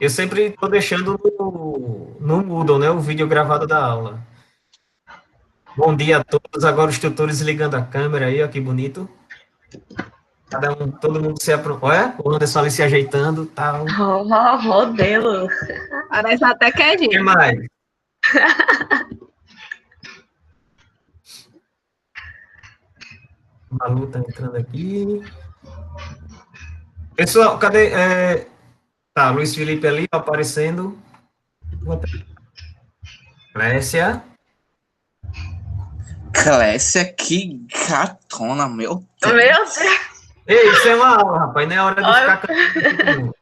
Eu sempre estou deixando no Moodle, né, o vídeo gravado da aula. Bom dia a todos. Agora os tutores ligando a câmera aí, ó, que bonito. Todo mundo se aprontou. Olha, o Anderson ali se ajeitando, tal. Oh, modelo. Parece até que é O que gente. mais? Malu tá entrando aqui. Pessoal, cadê? Tá, Luiz Felipe ali aparecendo. Clécia. Clécia, que gatona, meu Deus. Meu Deus. Ei, isso é uma aula, rapaz. Não é hora de Olha. ficar cantando.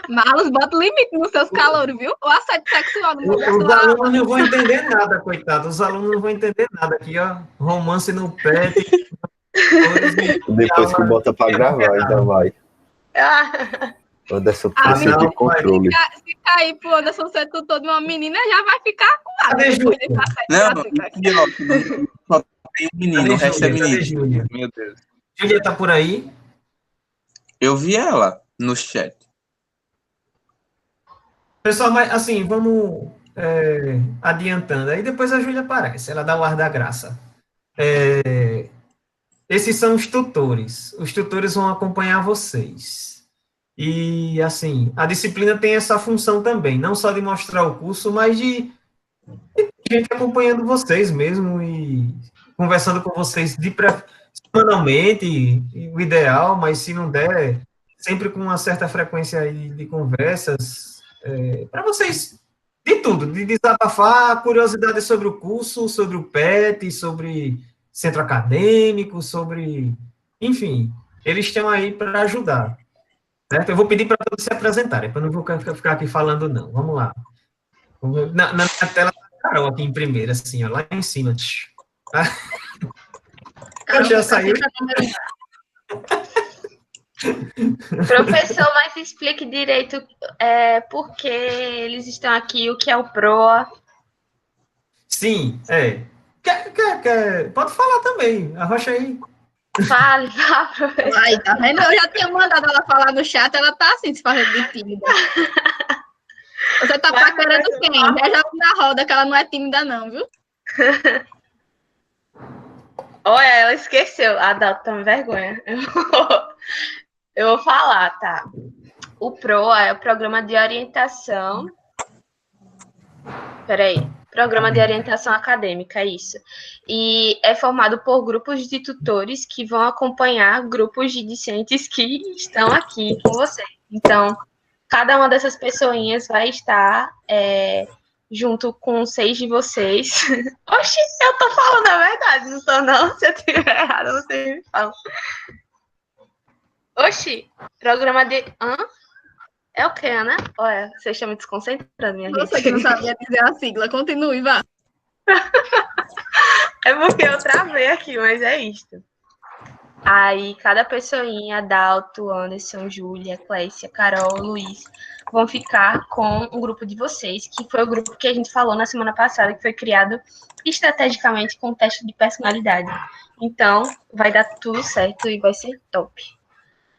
Marlos, bota limite nos seus calores, viu? O assédio sexual no Os alunos não vão entender nada, coitado. Os alunos não vão entender nada aqui, ó. Romance no pé. Depois que bota pra gravar, ainda vai. Anderson precisa de controle. Se cair pro Anderson ser tutor de uma menina, já vai ficar com nada. Não, só tem um menino, o resto é menino. Meu Deus. Júlia tá por aí? Eu vi ela no chat. Pessoal, mas assim, vamos adiantando. Aí depois a Júlia aparece, ela dá o ar da graça. Esses são os tutores. Os tutores vão acompanhar vocês. E, assim, a disciplina tem essa função também, não só de mostrar o curso, mas de gente acompanhando vocês mesmo e conversando com vocês semanalmente, o ideal, mas se não der, sempre com uma certa frequência aí de conversas, para vocês, de tudo, de desabafar, curiosidades sobre o curso, sobre o PET, sobre centro acadêmico, sobre... Enfim, eles estão aí para ajudar. Certo? Eu vou pedir para todos se apresentarem, para não vou ficar aqui falando, não. Vamos lá. Na minha tela, Carol, aqui em primeiro, assim, ó, lá em cima. Já saiu. Professor, mas explique direito por que eles estão aqui, o que é o PROA. Sim, pode falar também, arrocha aí. Fale, professor. Aí, tá vendo? Eu já tinha mandado ela falar no chat, ela tá assim, se fazendo de tímida. Você tá paquerando quem? Já joga na roda, que ela não é tímida não, viu? Olha, ela esqueceu. Adalto, toma vergonha. Eu vou falar, tá? O PROA é o Programa de Orientação... Programa de Orientação Acadêmica, é isso. E é formado por grupos de tutores que vão acompanhar grupos de discentes que estão aqui com você. Então, cada uma dessas pessoinhas vai estar junto com 6 de vocês. Oxi, eu tô falando a verdade, não tô não? Se eu estiver errado, vocês me falam. Oxi, programa de... É o quê, né? Olha, vocês estão me desconcentrando, minha gente. Você que não sabia dizer a sigla, continue, vá. É porque eu travei aqui, mas é isto. Aí, cada pessoinha, Adalto, Anderson, Júlia, Clécia, Carol, Luiz, vão ficar com um grupo de vocês, que foi o grupo que a gente falou na semana passada, que foi criado estrategicamente com o teste de personalidade. Então, vai dar tudo certo e vai ser top.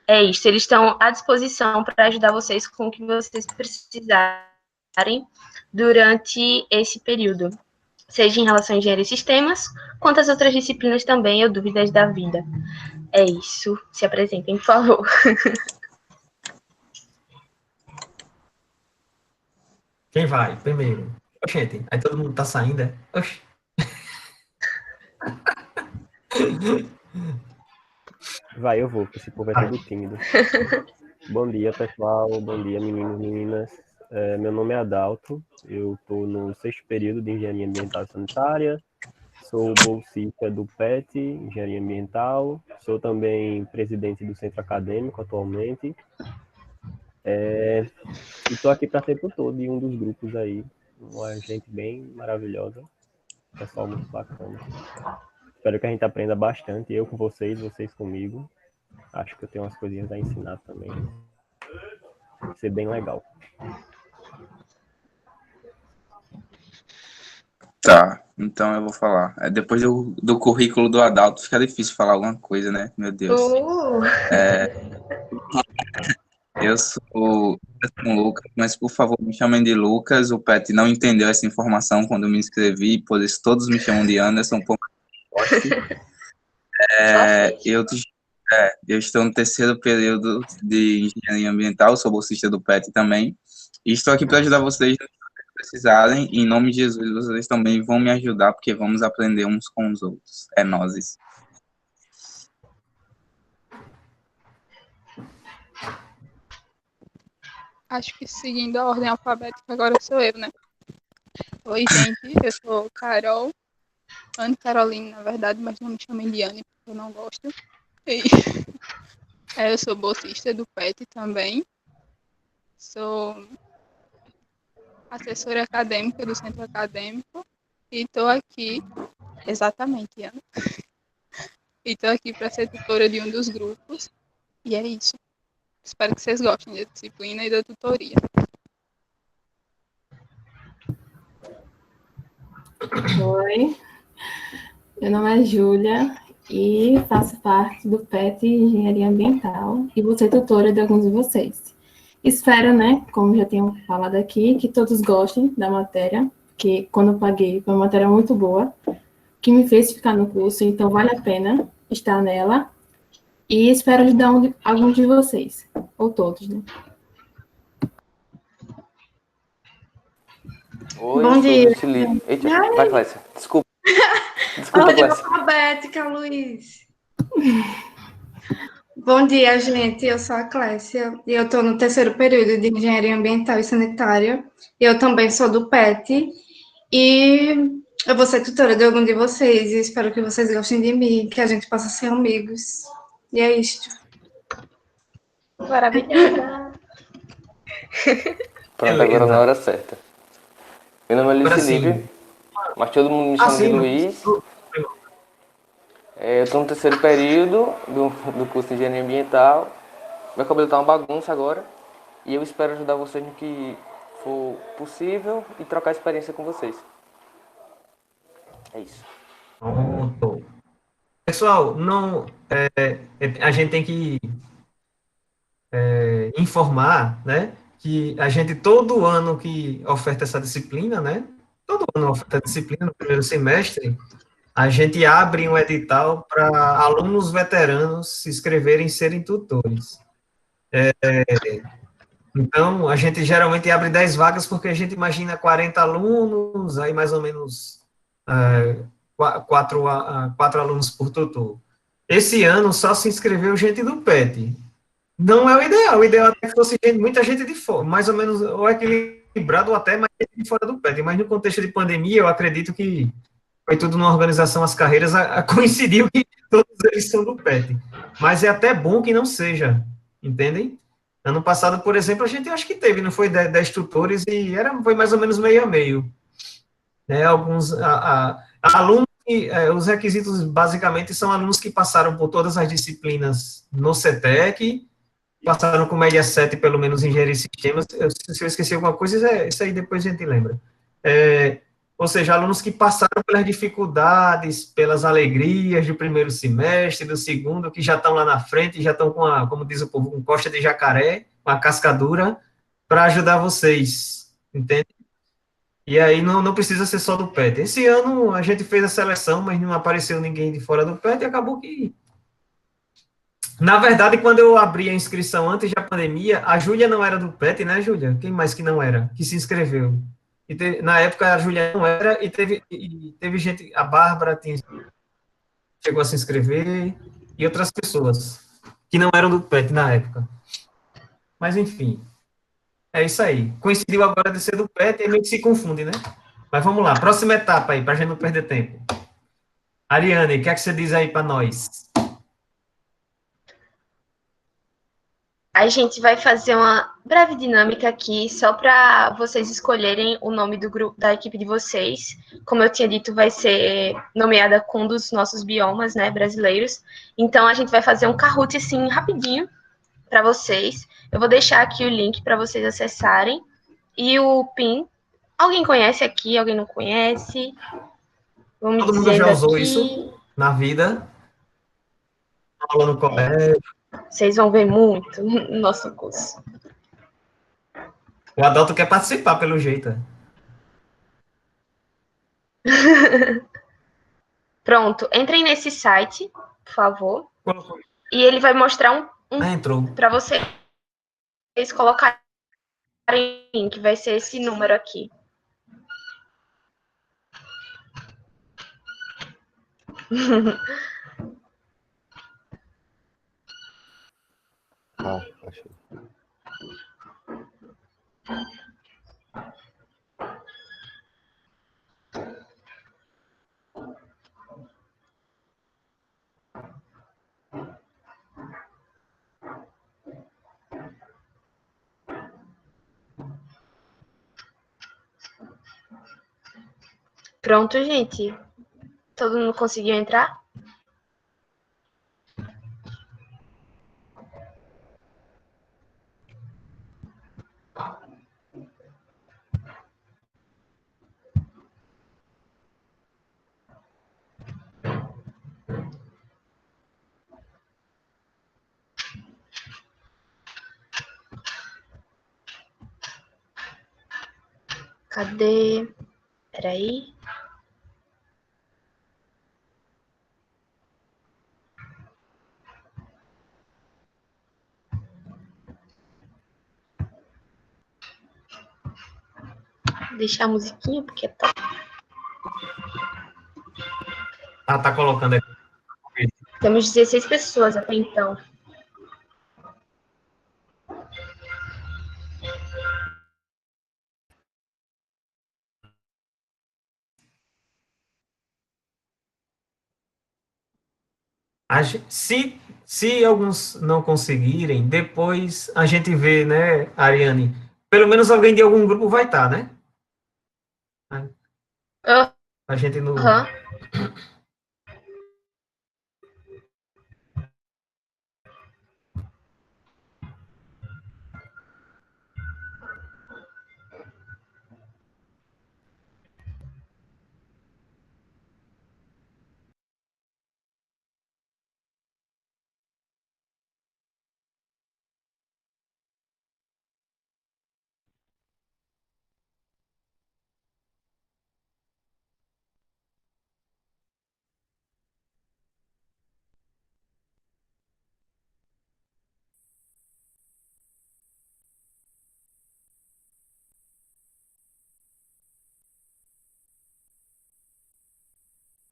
É isso, eles estão à disposição para ajudar vocês com o que vocês precisarem durante esse período, seja em relação a engenharia e sistemas, quanto às outras disciplinas também, ou dúvidas da vida. É isso, se apresentem, por favor. Quem vai primeiro? Gente, aí todo mundo tá saindo, é? Oxi. Vai, eu vou, porque esse povo é todo tímido. Bom dia, pessoal. Bom dia, meninos e meninas. Meu nome é Adalto. Eu estou no 6º período de Engenharia Ambiental e Sanitária. Sou bolsista do PET, Engenharia Ambiental. Sou também presidente do Centro Acadêmico atualmente. E estou aqui para ser tutor de um dos grupos aí. Uma gente bem maravilhosa. Pessoal muito bacana. Espero que a gente aprenda bastante, eu com vocês, vocês comigo. Acho que eu tenho umas coisinhas a ensinar também. Vai ser bem legal. Tá, então eu vou falar. Depois do currículo do Adalto, fica difícil falar alguma coisa, né? Meu Deus. Eu sou o Lucas, mas por favor me chamem de Lucas. O Pet não entendeu essa informação quando eu me inscrevi, por isso todos me chamam de Anderson. Eu estou no terceiro período de engenharia ambiental, sou bolsista do PET também. E estou aqui para ajudar vocês no que precisarem. E em nome de Jesus, vocês também vão me ajudar, porque vamos aprender uns com os outros. É nozes. Acho que seguindo a ordem alfabética, agora sou eu, né? Oi, gente, eu sou Carol, Anne Caroline, na verdade, mas não me chamem de Anne, porque eu não gosto. E eu sou bolsista do PET também, sou assessora acadêmica do centro acadêmico e estou aqui, exatamente, Ana, e estou aqui para ser tutora de um dos grupos, e é isso. Espero que vocês gostem da disciplina e da tutoria. Oi, meu nome é Júlia e faço parte do PET Engenharia Ambiental e vou ser tutora de alguns de vocês. Espero, né, como já tenho falado aqui, que todos gostem da matéria, que quando eu paguei foi uma matéria muito boa, que me fez ficar no curso, então vale a pena estar nela. E espero ajudar alguns de vocês, ou todos, né? Oi, Bom dia. Eita, vai, Clécia. Desculpa, Ordem Clécia. alfabética, Luiz. Bom dia, gente. Eu sou a Clécia e eu estou no terceiro período de Engenharia Ambiental e Sanitária. Eu também sou do PET e eu vou ser tutora de algum de vocês e espero que vocês gostem de mim, que a gente possa ser amigos. E é isto. Maravilhosa. Pronto, agora na hora certa. Meu nome é Luiz Felipe, mas todo mundo me chama de Luiz. Eu estou no terceiro período do curso de Engenharia Ambiental. Meu cabelo está uma bagunça agora. E eu espero ajudar vocês no que for possível e trocar experiência com vocês. É isso. Pronto. Pessoal, a gente tem que informar, né, que a gente todo ano que oferta essa disciplina, né, todo ano oferta a disciplina no primeiro semestre, a gente abre um edital para alunos veteranos se inscreverem e serem tutores. Então, a gente geralmente abre 10 vagas porque a gente imagina 40 alunos, aí mais ou menos 4 alunos por tutor. Esse ano só se inscreveu gente do PET. Não é o ideal é que fosse muita gente de fora, mais ou menos, ou equilibrado ou até mais gente de fora do PET, mas no contexto de pandemia, eu acredito que foi tudo numa organização, as carreiras, coincidiu que todos eles são do PET. Mas é até bom que não seja, entendem? Ano passado, por exemplo, a gente acho que teve, não foi 10 tutores e foi mais ou menos meio a meio. Né, alguns alunos, os requisitos basicamente são alunos que passaram por todas as disciplinas no CETEC, passaram com média 7, pelo menos, em engenharia de sistemas. Se eu esqueci alguma coisa, isso aí depois a gente lembra. Ou seja, alunos que passaram pelas dificuldades, pelas alegrias do primeiro semestre, do segundo, que já estão lá na frente, já estão com como diz o povo, com costa de jacaré, com a cascadura, para ajudar vocês, entende? E aí não precisa ser só do PET. Esse ano a gente fez a seleção, mas não apareceu ninguém de fora do PET e acabou que... Na verdade, quando eu abri a inscrição antes da pandemia, a Júlia não era do PET, né, Júlia? Quem mais que não era? Que se inscreveu. Na época, a Júlia não era, e teve gente, a Bárbara chegou a se inscrever, e outras pessoas que não eram do PET na época. Mas, enfim... É isso aí. Coincidiu agora de ser do PET e meio que se confunde, né? Mas vamos lá. Próxima etapa aí, para a gente não perder tempo. Ariane, o que é que você diz aí para nós? A gente vai fazer uma breve dinâmica aqui, só para vocês escolherem o nome do grupo, da equipe de vocês. Como eu tinha dito, vai ser nomeada com um dos nossos biomas, né, brasileiros. Então, a gente vai fazer um Kahoot, assim, rapidinho, para vocês. Eu vou deixar aqui o link para vocês acessarem. E o PIN, alguém conhece aqui, alguém não conhece? Todo mundo já usou isso na vida? Aula no colégio? Vocês vão ver muito no nosso curso. O Adalto quer participar, pelo jeito. Pronto, entrem nesse site, por favor. Colocou. E ele vai mostrar Entrou. para vocês colocarem, que vai ser esse número aqui. Achei. Pronto, gente. Todo mundo conseguiu entrar? Cadê? Peraí. Deixar a musiquinha, porque tá. Tá colocando aqui. Temos 16 pessoas até então. Se alguns não conseguirem, depois a gente vê, né, Ariane? Pelo menos alguém de algum grupo vai estar, né? A gente no.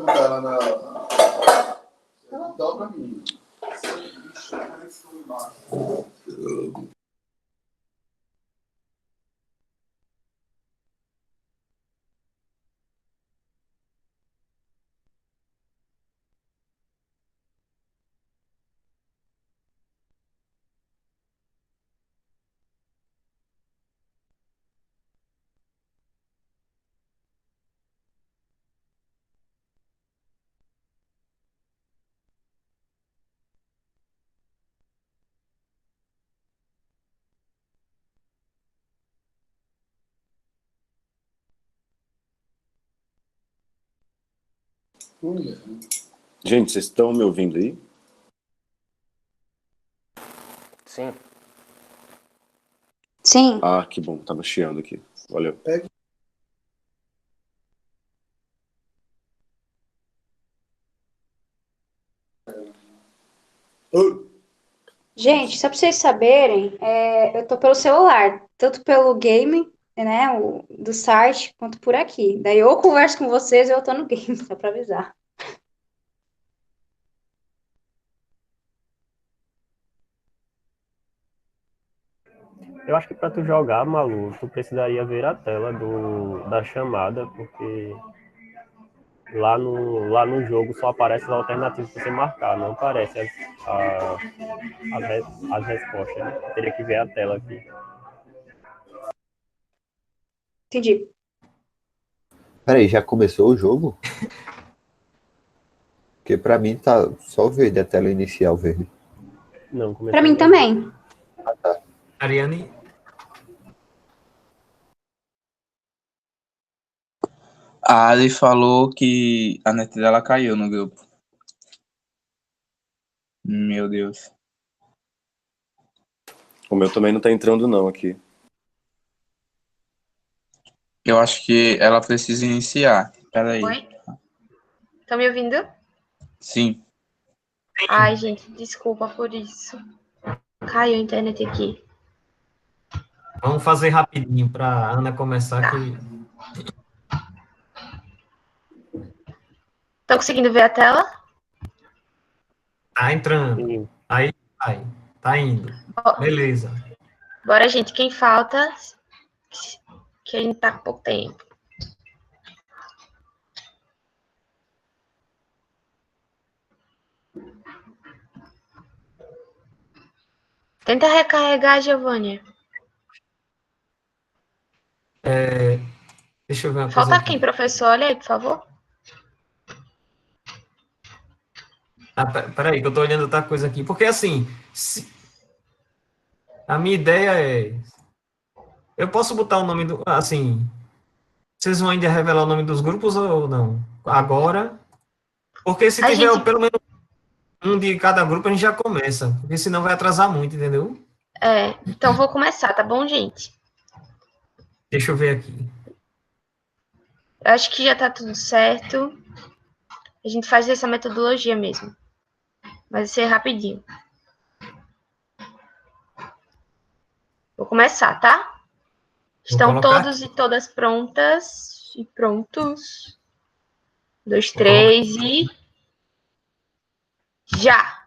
Ela dá pra mim. Gente, vocês estão me ouvindo aí? Sim. Sim. Ah, que bom, tava chiando aqui. Valeu. Gente, só pra vocês saberem, eu tô pelo celular, tanto pelo game, né, do site, quanto por aqui. Daí eu converso com vocês ou eu tô no game, só pra avisar. Eu acho que para tu jogar, Malu, tu precisaria ver a tela da chamada, porque lá no jogo só aparece as alternativas para você marcar, não aparece as respostas. Né? Teria que ver a tela aqui. Entendi. Peraí, já começou o jogo? Porque pra mim tá só verde, a tela inicial verde. Não, começou. Pra mim também. Ah, tá. Ariane. A Ali falou que a net dela caiu no grupo. Meu Deus. O meu também não tá entrando não aqui. Eu acho que ela precisa iniciar. Peraí. Oi? Estão me ouvindo? Sim. Ai, gente, desculpa por isso. Caiu a internet aqui. Vamos fazer rapidinho para a Ana começar aqui. Estão conseguindo ver a tela? Tá entrando. Sim. Aí, vai. Tá indo. Beleza. Bora, gente. Quem falta? Que a gente tá com pouco tempo. Tenta recarregar, Giovânia. Deixa eu ver uma coisa Falta aqui. quem, professor? Olha aí, por favor. Peraí, que eu tô olhando outra coisa aqui. Porque, assim, a minha ideia é... Eu posso botar o nome do... Assim, vocês vão ainda revelar o nome dos grupos ou não? Agora? Porque se tiver pelo menos um de cada grupo, a gente já começa. Porque senão vai atrasar muito, entendeu? Então vou começar, tá bom, gente? Deixa eu ver aqui. Eu acho que já tá tudo certo. A gente faz essa metodologia mesmo. Vai ser rapidinho. Vou começar, tá? Estão todos e todas prontas e prontos? 2, 3 e... Já!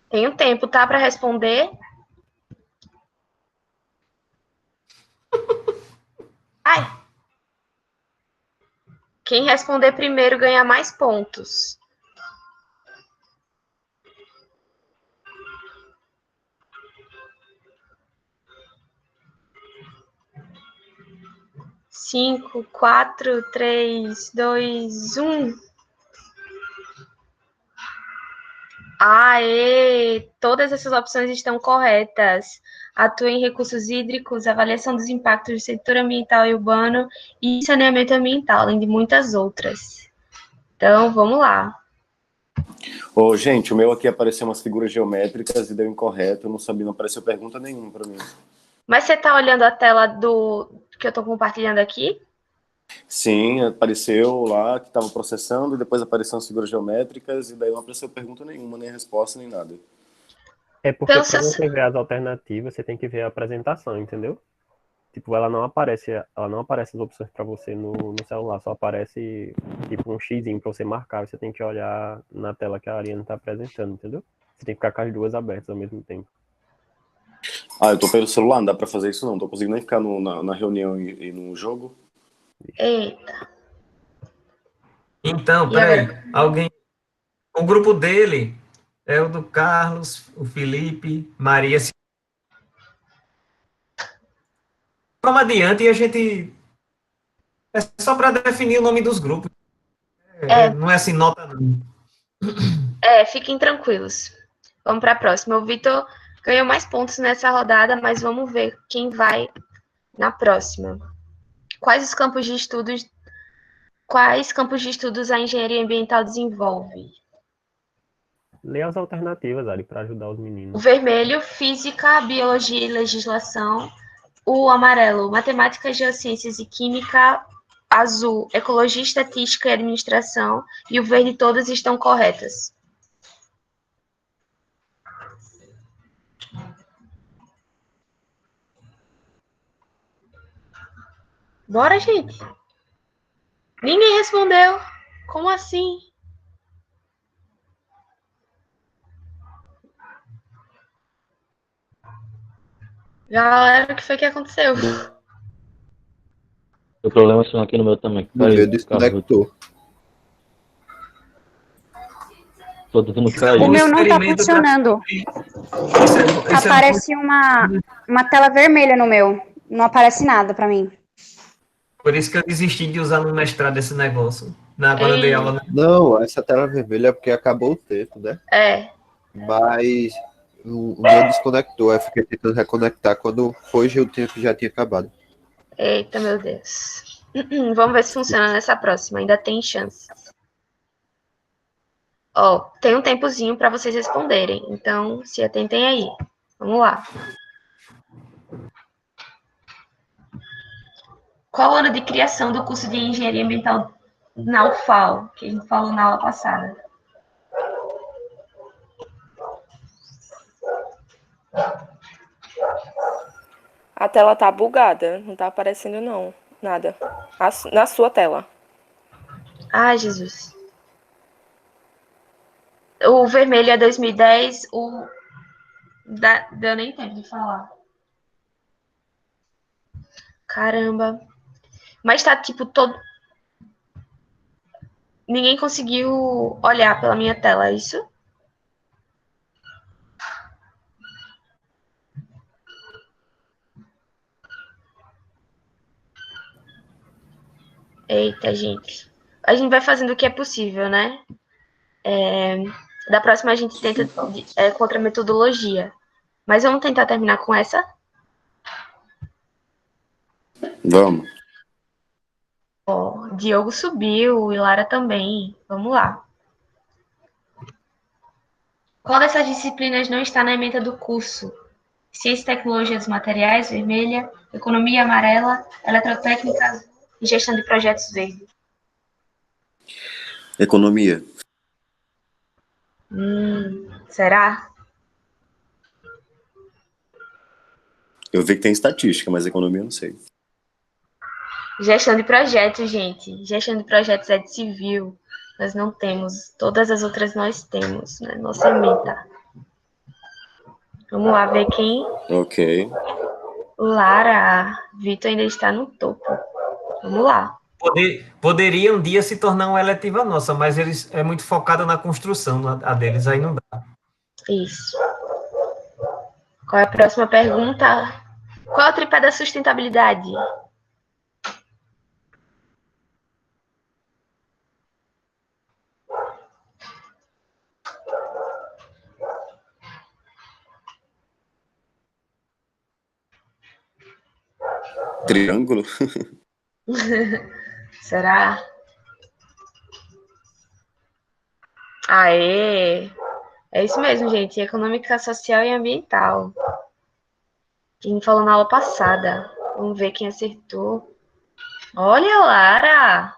Tem um tempo, tá? Para responder. Ai! Quem responder primeiro ganha mais pontos. Cinco, 4, 3, 2, 1. Aê! Todas essas opções estão corretas. Atua em recursos hídricos, avaliação dos impactos do setor ambiental e urbano e saneamento ambiental, além de muitas outras. Então, vamos lá. Ô, gente, o meu aqui apareceu umas figuras geométricas e deu incorreto. Eu não sabia, não apareceu pergunta nenhuma para mim. Mas você está olhando a tela do que eu estou compartilhando aqui? Sim, apareceu lá que estava processando e depois apareceram as figuras geométricas e daí não apareceu pergunta nenhuma, nem resposta, nem nada. É porque para você ver as alternativas, você tem que ver a apresentação, entendeu? Tipo, ela não aparece as opções para você no celular, só aparece tipo um xizinho para você marcar, você tem que olhar na tela que a Ariana está apresentando, entendeu? Você tem que ficar com as duas abertas ao mesmo tempo. Ah, eu tô pelo celular, não dá para fazer isso não, tô conseguindo nem ficar na reunião e no jogo. Eita. Então, peraí, alguém... O grupo dele é o do Carlos, o Felipe, Maria... Vamos adiante e a gente... É só para definir o nome dos grupos. Não é assim, nota não. Fiquem tranquilos. Vamos para a próxima. O Vitor ganhou mais pontos nessa rodada, mas vamos ver quem vai na próxima. Quais campos de estudos a engenharia ambiental desenvolve? Lê as alternativas, Ari, para ajudar os meninos. O vermelho, física, biologia e legislação. O amarelo, matemática, geociências e química. Azul, ecologia, estatística e administração. E o verde, todas estão corretas. Bora, gente. Ninguém respondeu. Como assim? Galera, o que foi que aconteceu? O problema são aqui no meu também. No meu desconectou. O meu não tá funcionando. Aparece uma tela vermelha no meu. Não aparece nada pra mim. Por isso que eu desisti de usar no mestrado esse negócio. Quando eu dei aula... Não, essa tela vermelha é porque acabou o texto, né? Mas o meu desconectou, eu fiquei tentando reconectar. Quando foi, o tempo já tinha acabado. Eita, meu Deus. Vamos ver se funciona nessa próxima. Ainda tem chance. Ó, tem um tempozinho para vocês responderem, então se atentem aí. Vamos lá. Qual o ano de criação do curso de Engenharia Ambiental na UFAL, que a gente falou na aula passada? A tela tá bugada, não tá aparecendo não, nada. Na sua tela. Ai, Jesus. O vermelho é 2010, deu nem tempo de falar. Caramba. Mas tá, tipo, todo... Ninguém conseguiu olhar pela minha tela, é isso? Eita, gente. A gente vai fazendo o que é possível, né? Da próxima a gente tenta contra a metodologia. Mas vamos tentar terminar com essa? Vamos. Ó, Diogo subiu e Lara também. Vamos lá. Qual dessas disciplinas não está na ementa do curso? Ciência e Tecnologia dos Materiais, vermelha. Economia, amarela. Eletrotécnica e Gestão de Projetos, verde. Economia. Será? Eu vi que tem estatística, mas economia eu não sei. Gestão de projetos, gente. Gestão de projetos é de civil. Nós não temos. Todas as outras nós temos, né? Nossa ementa. Vamos lá ver quem. Ok. Lara. Vitor ainda está no topo. Vamos lá. Poderia um dia se tornar uma eletiva nossa, mas eles é muito focada na construção, a deles aí não dá. Isso. Qual é a próxima pergunta? Qual é o tripé da sustentabilidade? Triângulo? Será? Aê! É isso mesmo, gente. Econômica, social e ambiental. Quem falou na aula passada. Vamos ver quem acertou. Olha, Lara!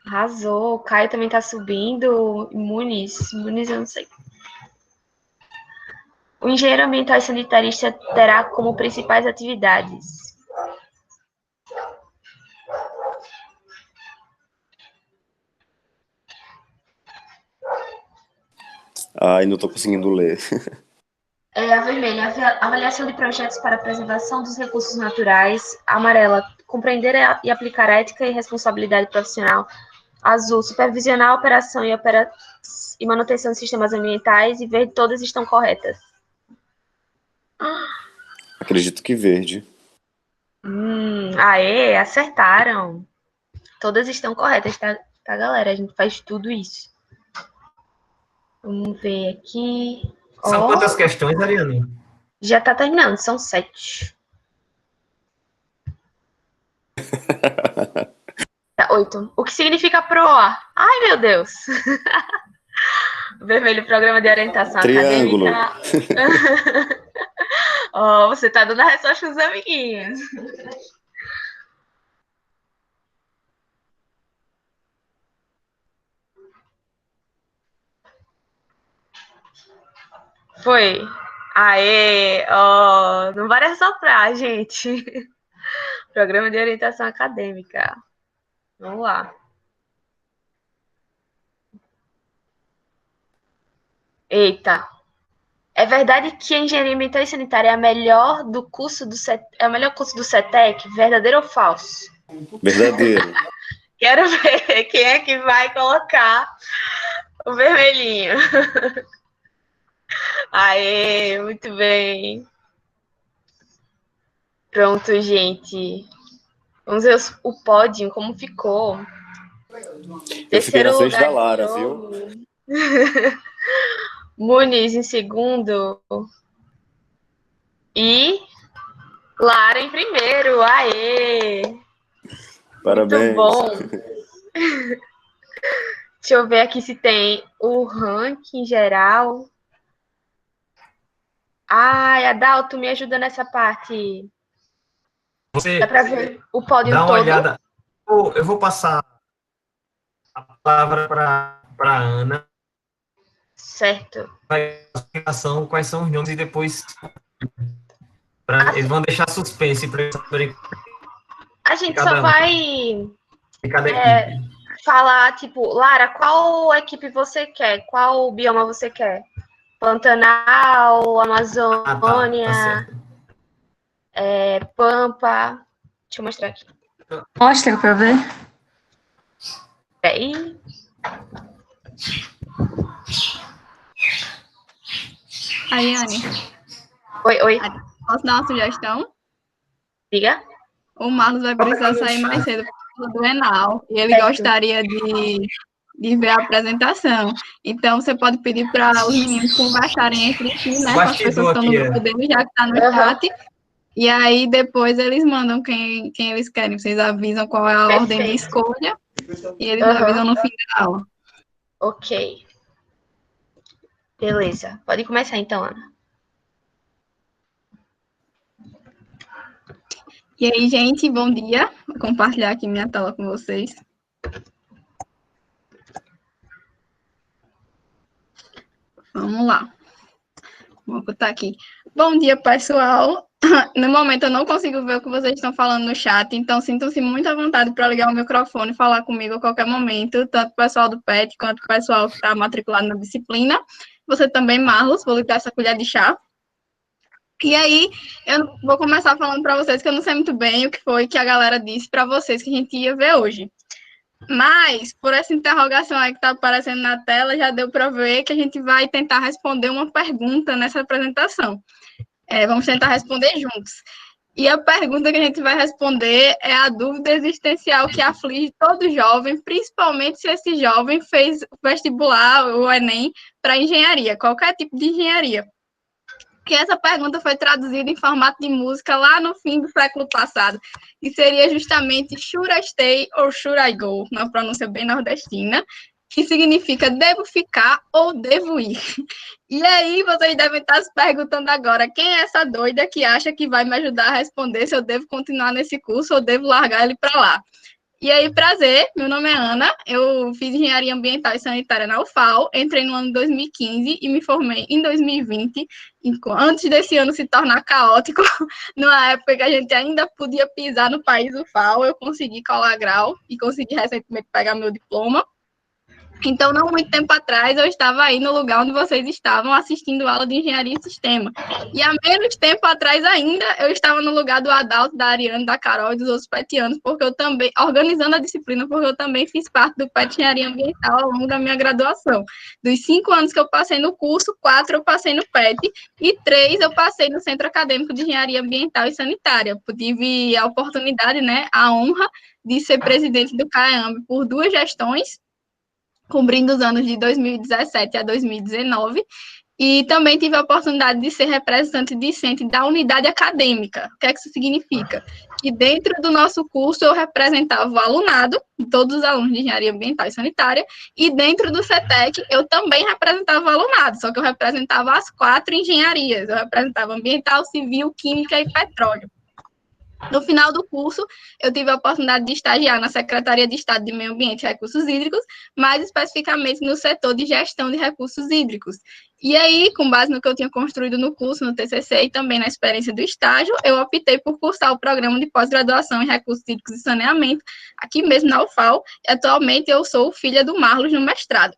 Arrasou. O Caio também tá subindo. Muniz eu não sei. O engenheiro ambiental e sanitarista terá como principais atividades. Ai, não tô conseguindo ler. É a vermelha, avaliação de projetos para a preservação dos recursos naturais. A amarela, compreender e aplicar ética e responsabilidade profissional. Azul, supervisionar a operação e manutenção de sistemas ambientais. E verde, todas estão corretas. Acredito que verde. Aê, acertaram. Todas estão corretas, tá, galera? A gente faz tudo isso. Vamos ver aqui. São quantas questões, Ariane? Já tá terminando, são 7. 8. O que significa PROA? Ai, meu Deus! Vermelho, Programa de Orientação Triângulo. Acadêmica. Oh, você tá dando a resposta para os amiguinhos. Foi. Aê! Oh, não vai soprar, gente. Programa de Orientação Acadêmica. Vamos lá. Eita. É verdade que a Engenharia Ambiental e Sanitária é a melhor do curso do é o melhor curso do CETEC? Verdadeiro ou falso? Verdadeiro. Quero ver quem é que vai colocar o vermelhinho. Aê, muito bem. Pronto, gente. Vamos ver o pódio, como ficou. Eu fiquei na frente da Lara, viu? Muniz em segundo. E Lara em primeiro. Aê! Parabéns. Muito bom. Deixa eu ver aqui se tem o ranking geral. Ai, Adalto, me ajuda nessa parte. Dá para ver o pódio dá uma todo? olhada. Eu vou passar a palavra para Ana. Certo. Quais são os nomes e depois eles vão deixar suspense para eles saberem. A gente só vai falar, tipo, Lara, qual equipe você quer? Qual bioma você quer? Pantanal, Amazônia, tá Pampa. Deixa eu mostrar aqui. Mostra para ver. Peraí. Ariane. Oi. Posso dar uma sugestão? Diga. O Marlos vai precisar sair mais cedo do Enal. E ele gostaria de ver a apresentação. Então, você pode pedir para os meninos conversarem entre si, né? Com as pessoas que estão no grupo dele, já que está no chat. E aí, depois, eles mandam quem eles querem. Vocês avisam qual é a ordem de escolha. E eles avisam no fim da aula. Ok. Beleza. Pode começar, então, Ana. E aí, gente, bom dia. Vou compartilhar aqui minha tela com vocês. Vamos lá. Vou botar aqui. Bom dia, pessoal. No momento, eu não consigo ver o que vocês estão falando no chat, então sintam-se muito à vontade para ligar o microfone e falar comigo a qualquer momento, tanto o pessoal do PET quanto o pessoal que está matriculado na disciplina. Você também, Marlos, vou lhe dar essa colher de chá. E aí, eu vou começar falando para vocês que eu não sei muito bem o que foi que a galera disse para vocês que a gente ia ver hoje. Mas, por essa interrogação aí que está aparecendo na tela, já deu para ver que a gente vai tentar responder uma pergunta nessa apresentação. Vamos tentar responder juntos. E a pergunta que a gente vai responder é a dúvida existencial que aflige todo jovem, principalmente se esse jovem fez vestibular, o Enem, para engenharia, qualquer tipo de engenharia. Que essa pergunta foi traduzida em formato de música lá no fim do século passado, e seria justamente Should I Stay or Should I Go, uma pronúncia bem nordestina, que significa devo ficar ou devo ir. E aí, vocês devem estar se perguntando agora, quem é essa doida que acha que vai me ajudar a responder se eu devo continuar nesse curso ou devo largar ele para lá? E aí, prazer, meu nome é Ana, eu fiz Engenharia Ambiental e Sanitária na UFAL, entrei no ano de 2015 e me formei em 2020, antes desse ano se tornar caótico, numa época que a gente ainda podia pisar no país UFAL, eu consegui colar grau e consegui recentemente pegar meu diploma. Então, não muito tempo atrás, eu estava aí no lugar onde vocês estavam assistindo aula de Engenharia e Sistema. E há menos tempo atrás ainda, eu estava no lugar do Adalto, da Ariane, da Carol e dos outros petianos, porque eu também, organizando a disciplina, porque eu também fiz parte do PET Engenharia Ambiental ao longo da minha graduação. Dos 5 anos que eu passei no curso, 4 eu passei no PET e 3 eu passei no Centro Acadêmico de Engenharia Ambiental e Sanitária. Eu tive a oportunidade, né, a honra de ser presidente do CAEAMB por 2 gestões, cobrindo os anos de 2017 a 2019, e também tive a oportunidade de ser representante discente da unidade acadêmica. O que é que isso significa? Que dentro do nosso curso eu representava o alunado, todos os alunos de Engenharia Ambiental e Sanitária, e dentro do CETEC eu também representava o alunado, só que eu representava as 4 engenharias, eu representava Ambiental, Civil, Química e Petróleo. No final do curso, eu tive a oportunidade de estagiar na Secretaria de Estado de Meio Ambiente e Recursos Hídricos, mais especificamente no setor de gestão de recursos hídricos. E aí, com base no que eu tinha construído no curso, no TCC e também na experiência do estágio, eu optei por cursar o programa de pós-graduação em recursos hídricos e saneamento, aqui mesmo na UFAL, e atualmente eu sou filha do Marlos no mestrado.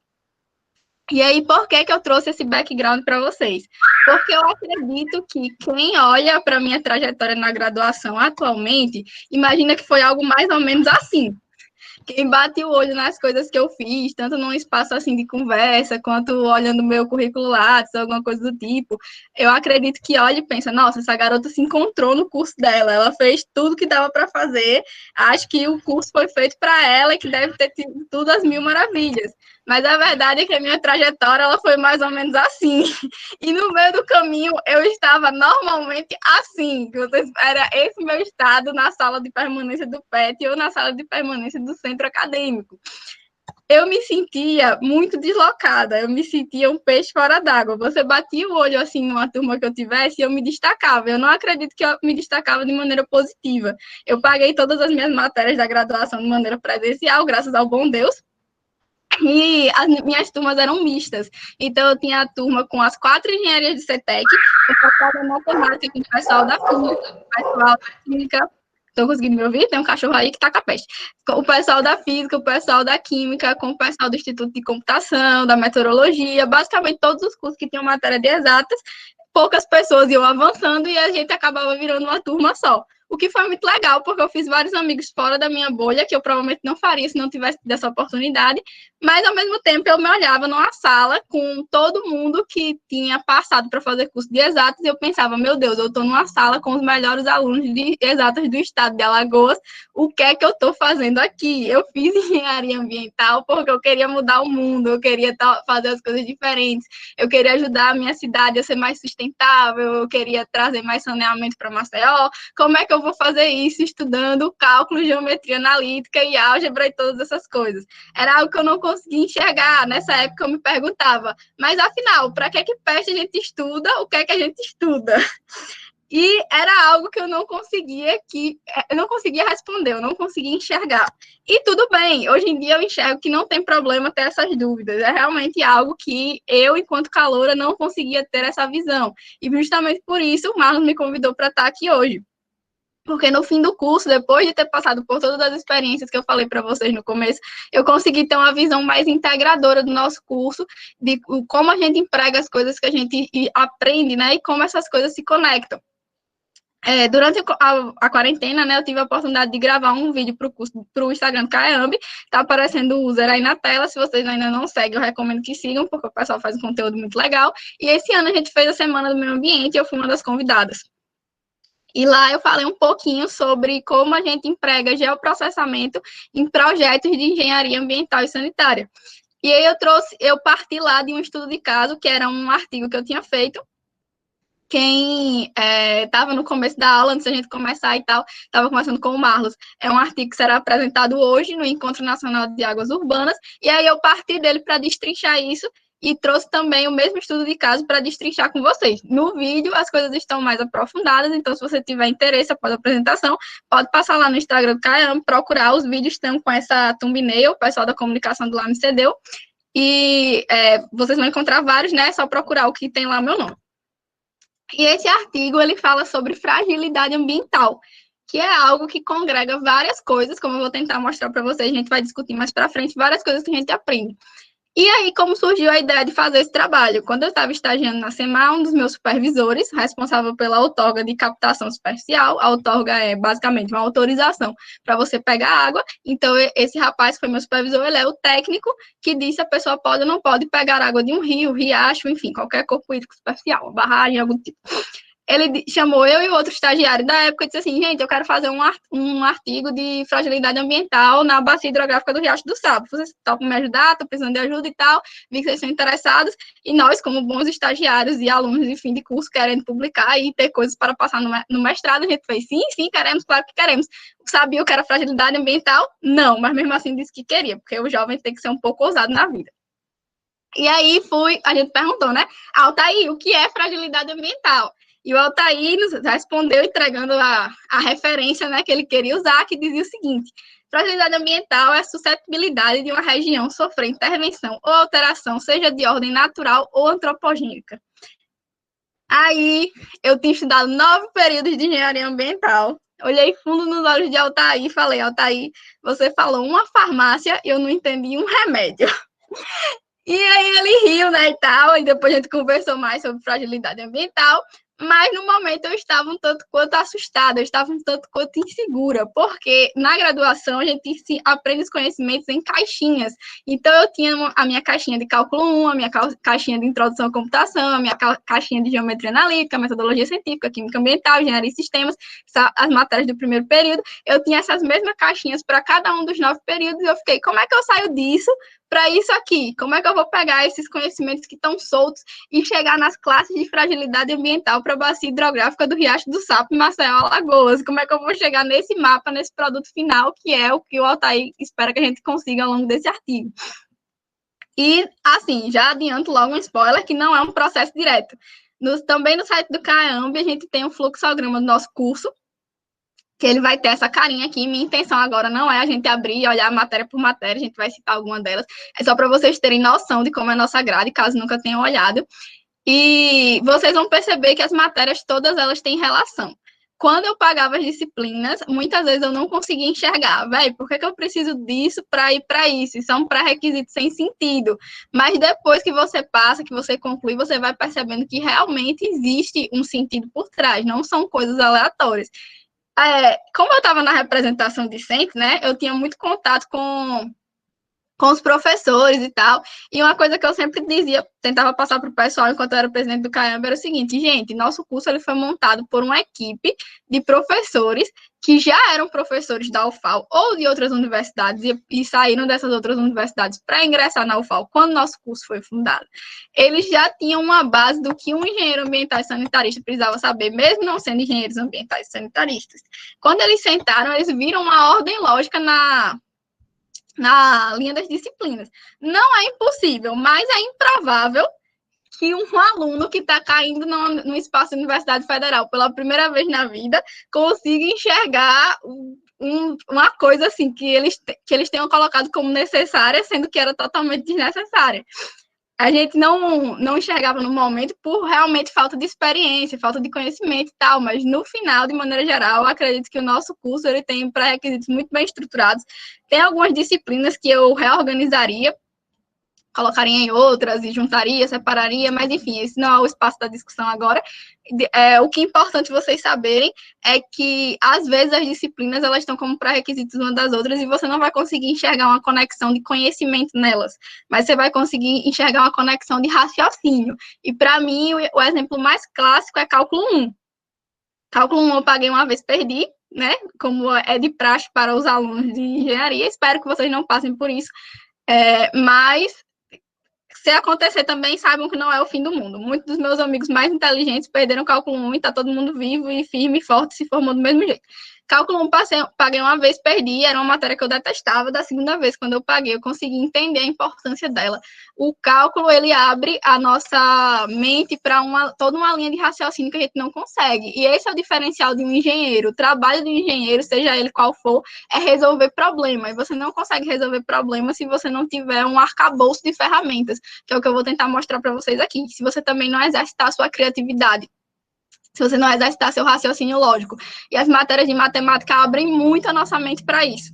E aí, por que eu trouxe esse background para vocês? Porque eu acredito que quem olha para a minha trajetória na graduação atualmente, imagina que foi algo mais ou menos assim. Quem bate o olho nas coisas que eu fiz, tanto num espaço assim de conversa, quanto olhando o meu currículo Lattes, alguma coisa do tipo, eu acredito que olha e pensa, nossa, essa garota se encontrou no curso dela, ela fez tudo que dava para fazer, acho que o curso foi feito para ela e que deve ter tido tudo às mil maravilhas. Mas a verdade é que a minha trajetória ela foi mais ou menos assim. E no meio do caminho eu estava normalmente assim. Era esse meu estado na sala de permanência do PET ou na sala de permanência do centro acadêmico. eu me sentia muito deslocada, eu me sentia um peixe fora d'água. Você batia o olho assim numa turma que eu tivesse e eu me destacava. Eu não acredito que eu me destacava de maneira positiva. Eu paguei todas as minhas matérias da graduação de maneira presencial, graças ao bom Deus. E as minhas turmas eram mistas. Então, eu tinha a turma com as 4 engenharias de CETEC, o pessoal da matemática, o pessoal da física, o pessoal da química. Estão conseguindo me ouvir? Tem um cachorro aí que tá com a peste. O pessoal da física, o pessoal da química, com o pessoal do Instituto de Computação, da meteorologia, basicamente todos os cursos que tinham matéria de exatas, poucas pessoas iam avançando e a gente acabava virando uma turma só. O que foi muito legal, porque eu fiz vários amigos fora da minha bolha, que eu provavelmente não faria se não tivesse dessa oportunidade, mas, ao mesmo tempo, eu me olhava numa sala com todo mundo que tinha passado para fazer curso de exatas, e eu pensava, meu Deus, eu estou numa sala com os melhores alunos de exatas do estado de Alagoas, o que é que eu estou fazendo aqui? Eu fiz engenharia ambiental porque eu queria mudar o mundo, eu queria fazer as coisas diferentes, eu queria ajudar a minha cidade a ser mais sustentável, eu queria trazer mais saneamento para Maceió. Como é que eu vou fazer isso estudando cálculo, geometria analítica e álgebra e todas essas coisas? Era algo que eu não conseguia enxergar. Nessa época eu me perguntava, mas afinal, para que peste a gente estuda? O que é que a gente estuda? E era algo que eu não conseguia responder, eu não conseguia enxergar. E tudo bem, hoje em dia eu enxergo que não tem problema ter essas dúvidas. É realmente algo que eu, enquanto caloura, não conseguia ter essa visão. E justamente por isso o Marlon me convidou para estar aqui hoje. Porque no fim do curso, depois de ter passado por todas as experiências que eu falei para vocês no começo, eu consegui ter uma visão mais integradora do nosso curso, de como a gente emprega as coisas que a gente aprende, né, e como essas coisas se conectam. Durante a quarentena, né, eu tive a oportunidade de gravar um vídeo para o Instagram do CAEAMB, tá aparecendo o user aí na tela, se vocês ainda não seguem, eu recomendo que sigam, porque o pessoal faz um conteúdo muito legal, e esse ano a gente fez a Semana do Meio Ambiente e eu fui uma das convidadas. E lá eu falei um pouquinho sobre como a gente emprega geoprocessamento em projetos de engenharia ambiental e sanitária. E aí eu parti lá de um estudo de caso, que era um artigo que eu tinha feito. Quem estava no começo da aula, antes da gente começar e tal, estava conversando com o Marlos. É um artigo que será apresentado hoje no Encontro Nacional de Águas Urbanas, e aí eu parti dele para destrinchar isso, e trouxe também o mesmo estudo de caso para destrinchar com vocês. No vídeo, as coisas estão mais aprofundadas, então, se você tiver interesse após a apresentação, pode passar lá no Instagram do CAEAMB, procurar, os vídeos estão com essa thumbnail, o pessoal da comunicação do lá me cedeu, e vocês vão encontrar vários, né? É só procurar o que tem lá meu nome. E esse artigo, ele fala sobre fragilidade ambiental, que é algo que congrega várias coisas, como eu vou tentar mostrar para vocês, a gente vai discutir mais para frente, várias coisas que a gente aprende. E aí, como surgiu a ideia de fazer esse trabalho? Quando eu estava estagiando na SEMAR, um dos meus supervisores, responsável pela outorga de captação superficial, a outorga é basicamente uma autorização para você pegar água, então esse rapaz que foi meu supervisor, ele é o técnico que disse se a pessoa pode ou não pode pegar água de um rio, riacho, enfim, qualquer corpo hídrico superficial, uma barragem, algum tipo. Ele chamou eu e o outro estagiário da época e disse assim, gente, eu quero fazer um artigo de fragilidade ambiental na bacia hidrográfica do Riacho do Sabo. Vocês topam me ajudar? Estou precisando de ajuda e tal. Vi que vocês são interessados. E nós, como bons estagiários e alunos de fim de curso, querendo publicar e ter coisas para passar no mestrado, a gente fez, sim, queremos, claro que queremos. Sabia o que era fragilidade ambiental? Não, mas mesmo assim disse que queria, porque o jovem tem que ser um pouco ousado na vida. E aí a gente perguntou, né? Altair, o que é fragilidade ambiental? E o Altair nos respondeu entregando a referência, né, que ele queria usar, que dizia o seguinte: fragilidade ambiental é a suscetibilidade de uma região sofrer intervenção ou alteração, seja de ordem natural ou antropogênica. Aí, eu tinha estudado 9 períodos de engenharia ambiental, olhei fundo nos olhos de Altair e falei, Altair, você falou uma farmácia e eu não entendi um remédio. E aí ele riu, né, e tal, e depois a gente conversou mais sobre fragilidade ambiental, mas no momento eu estava um tanto quanto assustada, eu estava um tanto quanto insegura, porque na graduação a gente aprende os conhecimentos em caixinhas. Então eu tinha a minha caixinha de cálculo 1, a minha caixinha de introdução à computação, a minha caixinha de geometria analítica, metodologia científica, química ambiental, engenharia e sistemas, as matérias do primeiro período. Eu tinha essas mesmas caixinhas para cada um dos 9 períodos e eu fiquei, como é que eu saio disso para isso aqui. Como é que eu vou pegar esses conhecimentos que estão soltos e chegar nas classes de fragilidade ambiental para a bacia hidrográfica do Riacho do Sapo, Maceió, Alagoas? Como é que eu vou chegar nesse mapa, nesse produto final, que é o que o Altair espera que a gente consiga ao longo desse artigo? E, assim, já adianto logo um spoiler, que não é um processo direto. Também no site do CAEAMB, a gente tem um fluxograma do nosso curso, que ele vai ter essa carinha aqui. Minha intenção agora não é a gente abrir e olhar matéria por matéria, a gente vai citar alguma delas, é só para vocês terem noção de como é a nossa grade, caso nunca tenham olhado. E vocês vão perceber que as matérias, todas elas têm relação. Quando eu pagava as disciplinas, muitas vezes eu não conseguia enxergar, por que eu preciso disso para ir para isso? Isso é um pré-requisito sem sentido. Mas depois que você passa, que você conclui, você vai percebendo que realmente existe um sentido por trás, não são coisas aleatórias. Como eu estava na representação discente, né, eu tinha muito contato com os professores e tal, e uma coisa que eu sempre dizia, tentava passar para o pessoal enquanto eu era presidente do CAEAMB, era o seguinte: gente, nosso curso ele foi montado por uma equipe de professores que já eram professores da UFAL ou de outras universidades e saíram dessas outras universidades para ingressar na UFAL quando nosso curso foi fundado. Eles já tinham uma base do que um engenheiro ambiental e sanitarista precisava saber, mesmo não sendo engenheiros ambientais e sanitaristas. Quando eles sentaram, eles viram uma ordem lógica na linha das disciplinas. Não é impossível, mas é improvável que um aluno que está caindo no espaço da Universidade Federal pela primeira vez na vida consiga enxergar uma coisa assim que eles tenham colocado como necessária, sendo que era totalmente desnecessária. A gente não enxergava no momento por realmente falta de experiência, falta de conhecimento e tal, mas no final, de maneira geral, eu acredito que o nosso curso ele tem pré-requisitos muito bem estruturados. Tem algumas disciplinas que eu reorganizaria, colocaria em outras e juntaria, separaria, mas enfim, esse não é o espaço da discussão agora. O que é importante vocês saberem é que, às vezes, as disciplinas elas estão como pré-requisitos uma das outras e você não vai conseguir enxergar uma conexão de conhecimento nelas, mas você vai conseguir enxergar uma conexão de raciocínio. E, para mim, o exemplo mais clássico é cálculo 1. Cálculo 1 eu paguei uma vez, perdi, né? Como é de praxe para os alunos de engenharia. Espero que vocês não passem por isso, mas se acontecer também, saibam que não é o fim do mundo. Muitos dos meus amigos mais inteligentes perderam cálculo 1 e está todo mundo vivo e firme e forte, se formou do mesmo jeito. Cálculo 1 paguei uma vez, perdi, era uma matéria que eu detestava. Da segunda vez, quando eu paguei, eu consegui entender a importância dela. O cálculo, ele abre a nossa mente para toda uma linha de raciocínio que a gente não consegue. E esse é o diferencial de um engenheiro. O trabalho de um engenheiro, seja ele qual for, é resolver problema. E você não consegue resolver problema se você não tiver um arcabouço de ferramentas, que é o que eu vou tentar mostrar para vocês aqui. Se você também não exercitar a sua criatividade, se você não exercitar seu raciocínio lógico. E as matérias de matemática abrem muito a nossa mente para isso.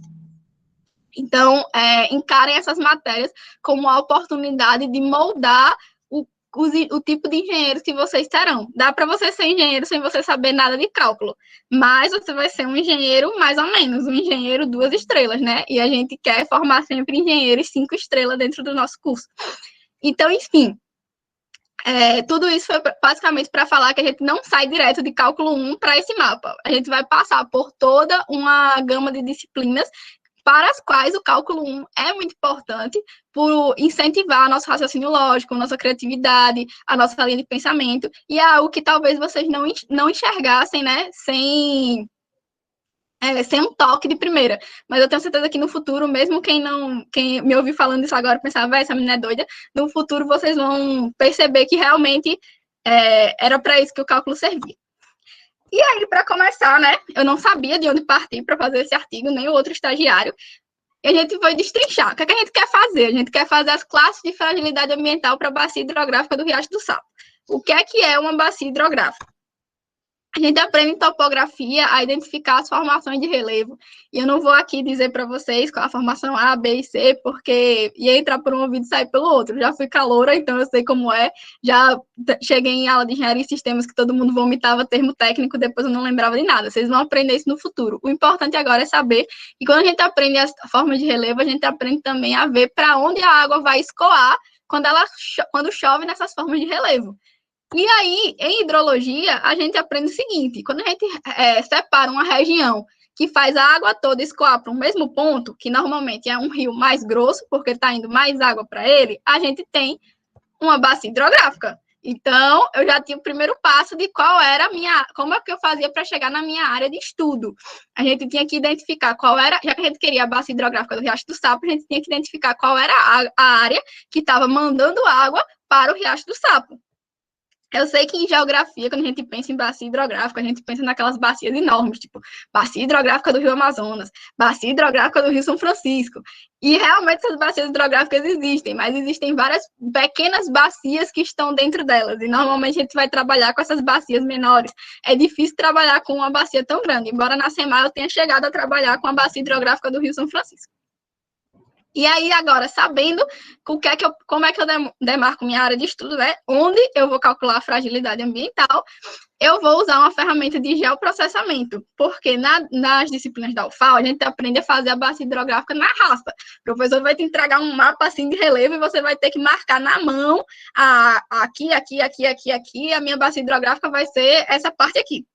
Então, encarem essas matérias como a oportunidade de moldar o tipo de engenheiro que vocês terão. Dá para você ser engenheiro sem você saber nada de cálculo, mas você vai ser um engenheiro mais ou menos, um engenheiro 2 estrelas, né? E a gente quer formar sempre engenheiros 5 estrelas dentro do nosso curso. Então, enfim, tudo isso foi basicamente para falar que a gente não sai direto de cálculo 1 para esse mapa. A gente vai passar por toda uma gama de disciplinas para as quais o cálculo 1 é muito importante por incentivar nosso raciocínio lógico, nossa criatividade, a nossa linha de pensamento, e é algo que talvez vocês não enxergassem, né, sem um toque de primeira. Mas eu tenho certeza que no futuro, mesmo quem me ouvir falando isso agora, pensava, essa menina é doida, no futuro vocês vão perceber que realmente era para isso que o cálculo servia. E aí, para começar, né, eu não sabia de onde partir para fazer esse artigo, nem o outro estagiário, e a gente foi destrinchar. O que a gente quer fazer? A gente quer fazer as classes de fragilidade ambiental para a bacia hidrográfica do Riacho do Sapo. O que é uma bacia hidrográfica? A gente aprende em topografia a identificar as formações de relevo. E eu não vou aqui dizer para vocês qual a formação A, B e C, porque ia entrar por um ouvido e sair pelo outro. Já fui caloura, então eu sei como é. Já cheguei em aula de engenharia e sistemas que todo mundo vomitava termo técnico, depois eu não lembrava de nada. Vocês vão aprender isso no futuro. O importante agora é saber que quando a gente aprende as formas de relevo, a gente aprende também a ver para onde a água vai escoar quando chove nessas formas de relevo. E aí, em hidrologia, a gente aprende o seguinte: quando a gente separa uma região que faz a água toda escoar para o mesmo ponto, que normalmente é um rio mais grosso, porque está indo mais água para ele, a gente tem uma bacia hidrográfica. Então, eu já tinha o primeiro passo de qual era como é que eu fazia para chegar na minha área de estudo. A gente tinha que identificar qual era, já que a gente queria a bacia hidrográfica do Riacho do Sapo, a gente tinha que identificar qual era a área que estava mandando água para o Riacho do Sapo. Eu sei que em geografia, quando a gente pensa em bacia hidrográfica, a gente pensa naquelas bacias enormes, tipo, bacia hidrográfica do Rio Amazonas, bacia hidrográfica do Rio São Francisco. E realmente essas bacias hidrográficas existem, mas existem várias pequenas bacias que estão dentro delas. E normalmente a gente vai trabalhar com essas bacias menores. É difícil trabalhar com uma bacia tão grande, embora na SEMAI eu tenha chegado a trabalhar com a bacia hidrográfica do Rio São Francisco. E aí, agora, sabendo como é que eu demarco minha área de estudo, né? Onde eu vou calcular a fragilidade ambiental, eu vou usar uma ferramenta de geoprocessamento, porque nas disciplinas da UFAL, a gente aprende a fazer a bacia hidrográfica na raça. O professor vai te entregar um mapa assim de relevo e você vai ter que marcar na mão, aqui, a minha bacia hidrográfica vai ser essa parte aqui.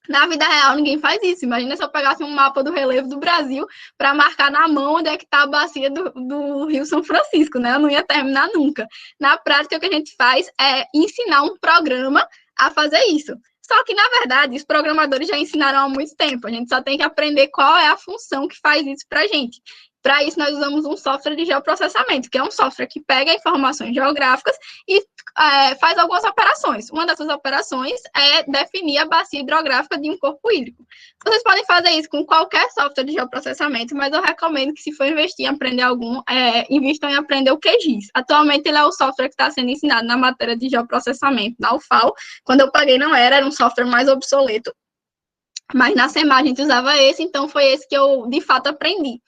Na vida real, ninguém faz isso. Imagina se eu pegasse um mapa do relevo do Brasil para marcar na mão onde é que está a bacia do Rio São Francisco, né? Eu não ia terminar nunca. Na prática, o que a gente faz é ensinar um programa a fazer isso. Só que, na verdade, os programadores já ensinaram há muito tempo. A gente só tem que aprender qual é a função que faz isso para a gente. Para isso, nós usamos um software de geoprocessamento, que é um software que pega informações geográficas e faz algumas operações. Uma dessas operações é definir a bacia hidrográfica de um corpo hídrico. Vocês podem fazer isso com qualquer software de geoprocessamento, mas eu recomendo que, se for investir em aprender algum, invistam em aprender o QGIS. Atualmente, ele é o software que está sendo ensinado na matéria de geoprocessamento da UFAL. Quando eu paguei, não era um software mais obsoleto. Mas na SEMAI a gente usava esse, então foi esse que eu, de fato, aprendi.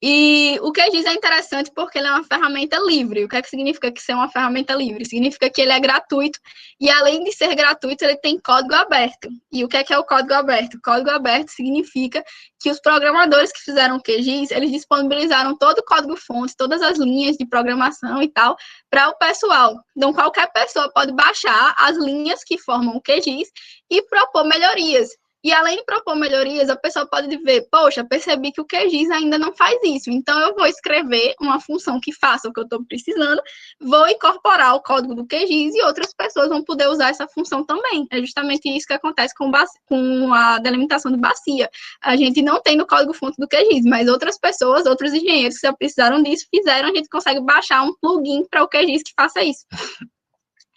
E o QGIS é interessante porque ele é uma ferramenta livre. O que é que significa que ser uma ferramenta livre? Significa que ele é gratuito e, além de ser gratuito, ele tem código aberto. E o que é o código aberto? O código aberto significa que os programadores que fizeram o QGIS, eles disponibilizaram todo o código-fonte, todas as linhas de programação e tal, para o pessoal. Então, qualquer pessoa pode baixar as linhas que formam o QGIS e propor melhorias. E, além de propor melhorias, a pessoa pode ver, poxa, percebi que o QGIS ainda não faz isso, então eu vou escrever uma função que faça o que eu estou precisando, vou incorporar o código do QGIS e outras pessoas vão poder usar essa função também. É justamente isso que acontece com a delimitação de bacia. A gente não tem no código-fonte do QGIS, mas outras pessoas, outros engenheiros que já precisaram disso, fizeram, a gente consegue baixar um plugin para o QGIS que faça isso.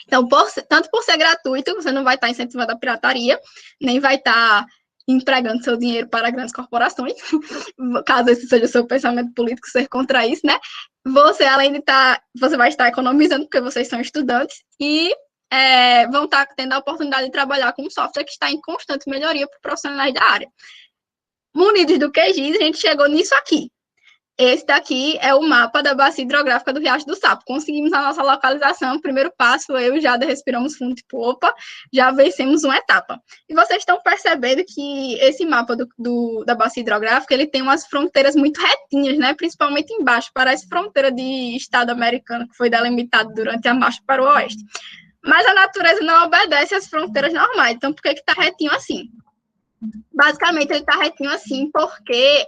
Então, tanto por ser gratuito, você não vai estar incentivando a pirataria, nem vai estar empregando seu dinheiro para grandes corporações, caso esse seja o seu pensamento político, ser contra isso, né? Você, além de você vai estar economizando, porque vocês são estudantes, e vão estar tendo a oportunidade de trabalhar com um software que está em constante melhoria para profissionais da área. Munidos do QGIS, a gente chegou nisso aqui. Esse daqui é o mapa da bacia hidrográfica do Riacho do Sapo. Conseguimos a nossa localização, primeiro passo, eu e Jada respiramos fundo, tipo, opa, já vencemos uma etapa. E vocês estão percebendo que esse mapa da bacia hidrográfica, ele tem umas fronteiras muito retinhas, né? Principalmente embaixo, parece fronteira de estado americano, que foi delimitado durante a marcha para o oeste. Mas a natureza não obedece às fronteiras normais, então por que está retinho assim? Basicamente, ele está retinho assim porque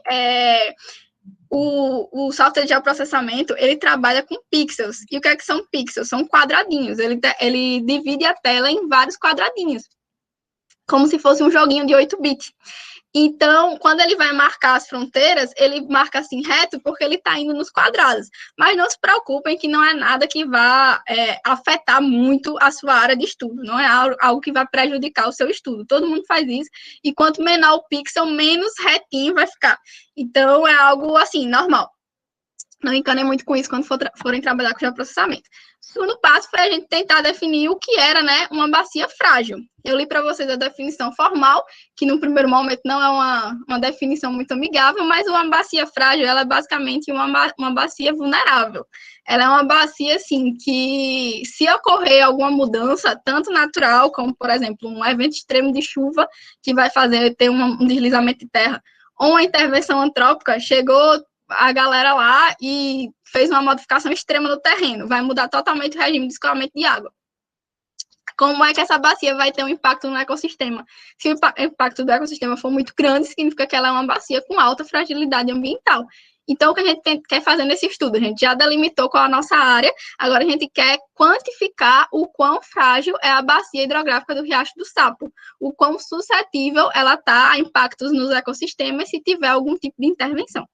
o software de geoprocessamento, ele trabalha com pixels. E o que é que são pixels? São quadradinhos. Ele divide a tela em vários quadradinhos, como se fosse um joguinho de 8 bits. Então, quando ele vai marcar as fronteiras, ele marca assim reto porque ele está indo nos quadrados. Mas não se preocupem que não é nada que vá afetar muito a sua área de estudo. Não é algo que vai prejudicar o seu estudo. Todo mundo faz isso. E quanto menor o pixel, menos retinho vai ficar. Então, é algo assim, normal. Não encanem muito com isso quando forem trabalhar com geoprocessamento. O segundo passo foi a gente tentar definir o que era, né, uma bacia frágil. Eu li para vocês a definição formal, que no primeiro momento não é uma definição muito amigável, mas uma bacia frágil, ela é basicamente uma bacia vulnerável. Ela é uma bacia, assim, que se ocorrer alguma mudança, tanto natural, como, por exemplo, um evento extremo de chuva, que vai ter um deslizamento de terra, ou uma intervenção antrópica, chegou a galera lá e fez uma modificação extrema no terreno, vai mudar totalmente o regime de escoamento de água. como é que essa bacia vai ter um impacto no ecossistema. Se o impacto do ecossistema for muito grande, significa que ela é uma bacia com alta fragilidade ambiental. Então, o que a gente quer fazer nesse estudo? A gente já delimitou qual é a nossa área, agora a gente quer quantificar o quão frágil é a bacia hidrográfica do Riacho do Sapo, o quão suscetível ela está a impactos nos ecossistemas se tiver algum tipo de intervenção.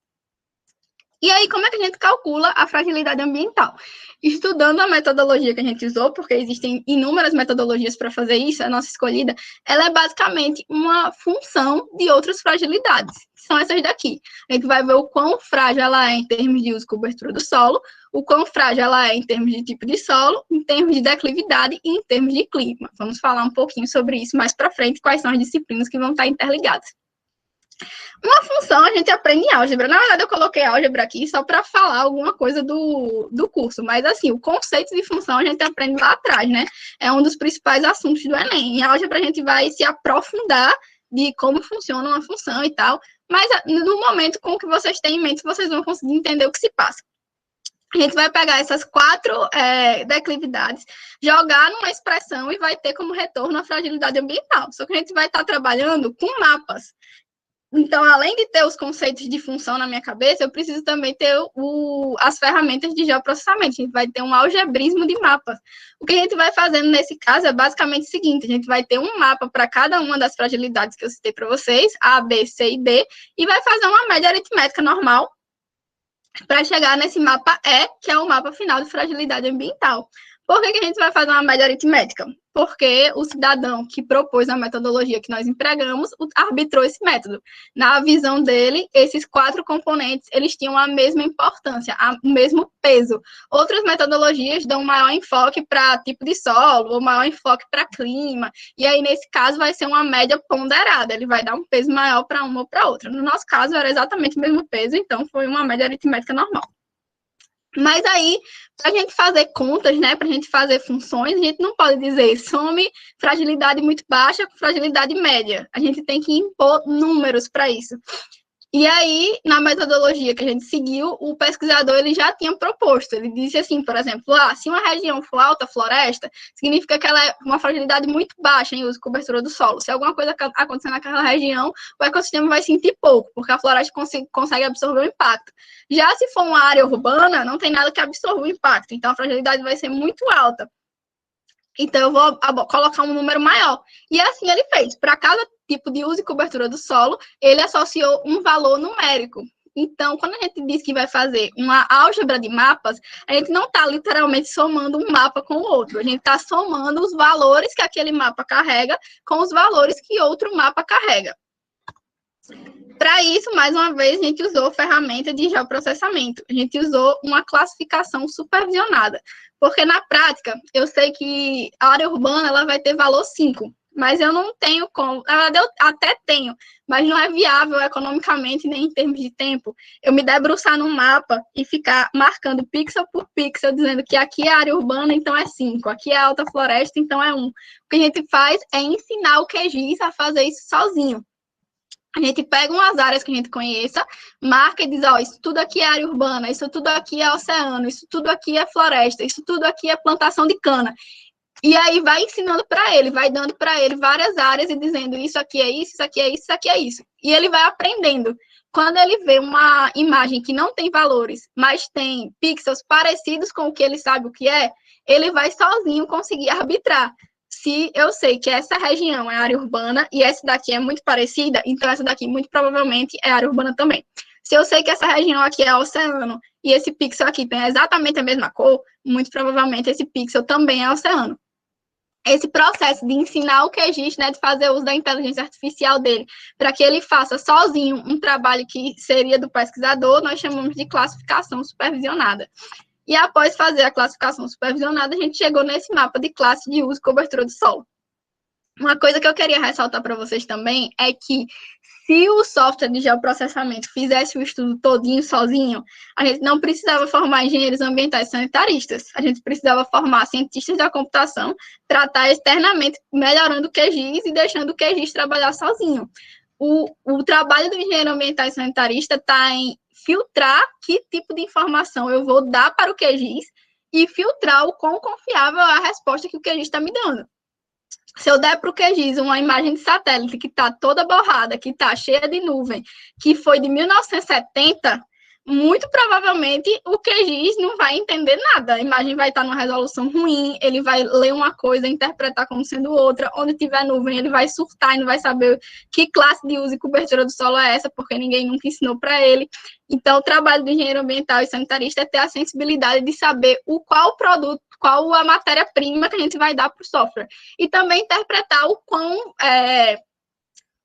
E aí, como é que a gente calcula a fragilidade ambiental? Estudando a metodologia que a gente usou, porque existem inúmeras metodologias para fazer isso, a nossa escolhida, ela é basicamente uma função de outras fragilidades, que são essas daqui. A gente vai ver o quão frágil ela é em termos de uso e cobertura do solo, o quão frágil ela é em termos de tipo de solo, em termos de declividade e em termos de clima. Vamos falar um pouquinho sobre isso mais para frente, quais são as disciplinas que vão estar interligadas. Uma função a gente aprende em álgebra. Na verdade, eu coloquei álgebra aqui só para falar alguma coisa do curso. Mas, assim, o conceito de função a gente aprende lá atrás, né? É um dos principais assuntos do Enem. Em álgebra, a gente vai se aprofundar de como funciona uma função e tal. Mas, no momento com o que vocês têm em mente, vocês vão conseguir entender o que se passa. A gente vai pegar essas 4 declividades, jogar numa expressão e vai ter como retorno a fragilidade ambiental. Só que a gente vai estar trabalhando com mapas. Então, além de ter os conceitos de função na minha cabeça, eu preciso também ter as ferramentas de geoprocessamento. A gente vai ter um algebrismo de mapas. O que a gente vai fazendo nesse caso é basicamente o seguinte: a gente vai ter um mapa para cada uma das fragilidades que eu citei para vocês, A, B, C e D, e vai fazer uma média aritmética normal para chegar nesse mapa E, que é o mapa final de fragilidade ambiental. Por que a gente vai fazer uma média aritmética? Porque o cidadão que propôs a metodologia que nós empregamos arbitrou esse método. Na visão dele, esses 4 componentes, eles tinham a mesma importância, o mesmo peso. Outras metodologias dão maior enfoque para tipo de solo, ou maior enfoque para clima, e aí, nesse caso, vai ser uma média ponderada, ele vai dar um peso maior para uma ou para outra. No nosso caso, era exatamente o mesmo peso, então foi uma média aritmética normal. Mas aí, para a gente fazer contas, né, para a gente fazer funções, a gente não pode dizer some fragilidade muito baixa com fragilidade média. A gente tem que impor números para isso. E aí, na metodologia que a gente seguiu, o pesquisador ele já tinha proposto. Ele disse assim, por exemplo, se uma região for alta floresta, significa que ela é uma fragilidade muito baixa em uso e cobertura do solo. Se alguma coisa acontecer naquela região, o ecossistema vai sentir pouco, porque a floresta consegue absorver o impacto. Já se for uma área urbana, não tem nada que absorva o impacto, então a fragilidade vai ser muito alta. Então, eu vou colocar um número maior. E assim ele fez. Para cada tipo de uso e cobertura do solo, ele associou um valor numérico. Então, quando a gente diz que vai fazer uma álgebra de mapas, a gente não está literalmente somando um mapa com o outro. A gente está somando os valores que aquele mapa carrega com os valores que outro mapa carrega. Para isso, mais uma vez, a gente usou ferramenta de geoprocessamento. A gente usou uma classificação supervisionada. Porque, na prática, eu sei que a área urbana ela vai ter valor 5, mas eu não tenho como. Eu até tenho, mas não é viável economicamente nem em termos de tempo. Eu me debruçar no mapa e ficar marcando pixel por pixel, dizendo que aqui é área urbana, então é 5, aqui é alta floresta, então é 1. O que a gente faz é ensinar o QGIS a fazer isso sozinho. A gente pega umas áreas que a gente conheça, marca e diz, isso tudo aqui é área urbana, isso tudo aqui é oceano, isso tudo aqui é floresta, isso tudo aqui é plantação de cana. E aí vai ensinando para ele, vai dando para ele várias áreas e dizendo, isso aqui é isso, isso aqui é isso, isso aqui é isso. E ele vai aprendendo. Quando ele vê uma imagem que não tem valores, mas tem pixels parecidos com o que ele sabe o que é, ele vai sozinho conseguir arbitrar. Se eu sei que essa região é área urbana e essa daqui é muito parecida, então essa daqui muito provavelmente é área urbana também. Se eu sei que essa região aqui é oceano e esse pixel aqui tem exatamente a mesma cor, muito provavelmente esse pixel também é oceano. Esse processo de ensinar o QGIS, né, de fazer uso da inteligência artificial dele, para que ele faça sozinho um trabalho que seria do pesquisador, nós chamamos de classificação supervisionada. E após fazer a classificação supervisionada, a gente chegou nesse mapa de classe de uso e cobertura do solo. Uma coisa que eu queria ressaltar para vocês também é que se o software de geoprocessamento fizesse o estudo todinho sozinho, a gente não precisava formar engenheiros ambientais sanitaristas, a gente precisava formar cientistas da computação para estar externamente melhorando o QGIS e deixando o QGIS trabalhar sozinho. O trabalho do engenheiro ambiental e sanitarista está em filtrar que tipo de informação eu vou dar para o QGIS e filtrar o quão confiável é a resposta que o QGIS está me dando. Se eu der para o QGIS uma imagem de satélite que está toda borrada, que está cheia de nuvem, que foi de 1970, muito provavelmente o QGIS não vai entender nada. A imagem vai estar numa resolução ruim, ele vai ler uma coisa, interpretar como sendo outra. Onde tiver nuvem, ele vai surtar e não vai saber que classe de uso e cobertura do solo é essa, porque ninguém nunca ensinou para ele. Então, o trabalho do engenheiro ambiental e sanitarista é ter a sensibilidade de saber qual produto, qual a matéria-prima que a gente vai dar para o software. E também interpretar o quão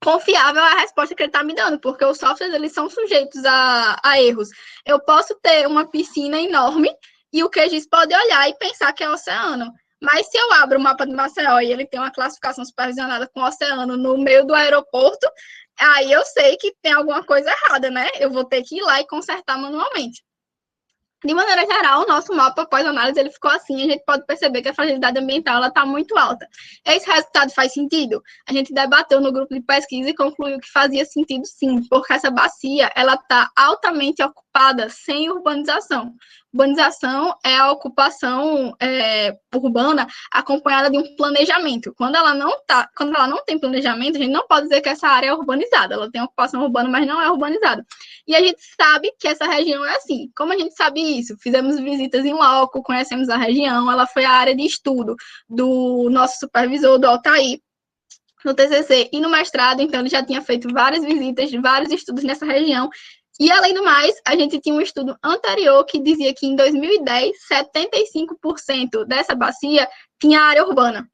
confiável a resposta que ele está me dando, porque os softwares, eles são sujeitos a erros. Eu posso ter uma piscina enorme e o QGIS pode olhar e pensar que é oceano. Mas se eu abro o mapa de Maceió e ele tem uma classificação supervisionada com oceano no meio do aeroporto, aí eu sei que tem alguma coisa errada, né? Eu vou ter que ir lá e consertar manualmente. De maneira geral, o nosso mapa pós-análise ele ficou assim, a gente pode perceber que a fragilidade ambiental está muito alta. Esse resultado faz sentido? A gente debateu no grupo de pesquisa e concluiu que fazia sentido sim, porque essa bacia está altamente ocupada sem urbanização. Urbanização é a ocupação urbana acompanhada de um planejamento. Quando ela não tem planejamento, a gente não pode dizer que essa área é urbanizada. Ela tem ocupação urbana, mas não é urbanizada. E a gente sabe que essa região é assim. Como a gente sabe isso? Fizemos visitas em loco, conhecemos a região, ela foi a área de estudo do nosso supervisor, do Altair, no TCC e no mestrado, então ele já tinha feito várias visitas, vários estudos nessa região. E, além do mais, a gente tinha um estudo anterior que dizia que, em 2010, 75% dessa bacia tinha área urbana.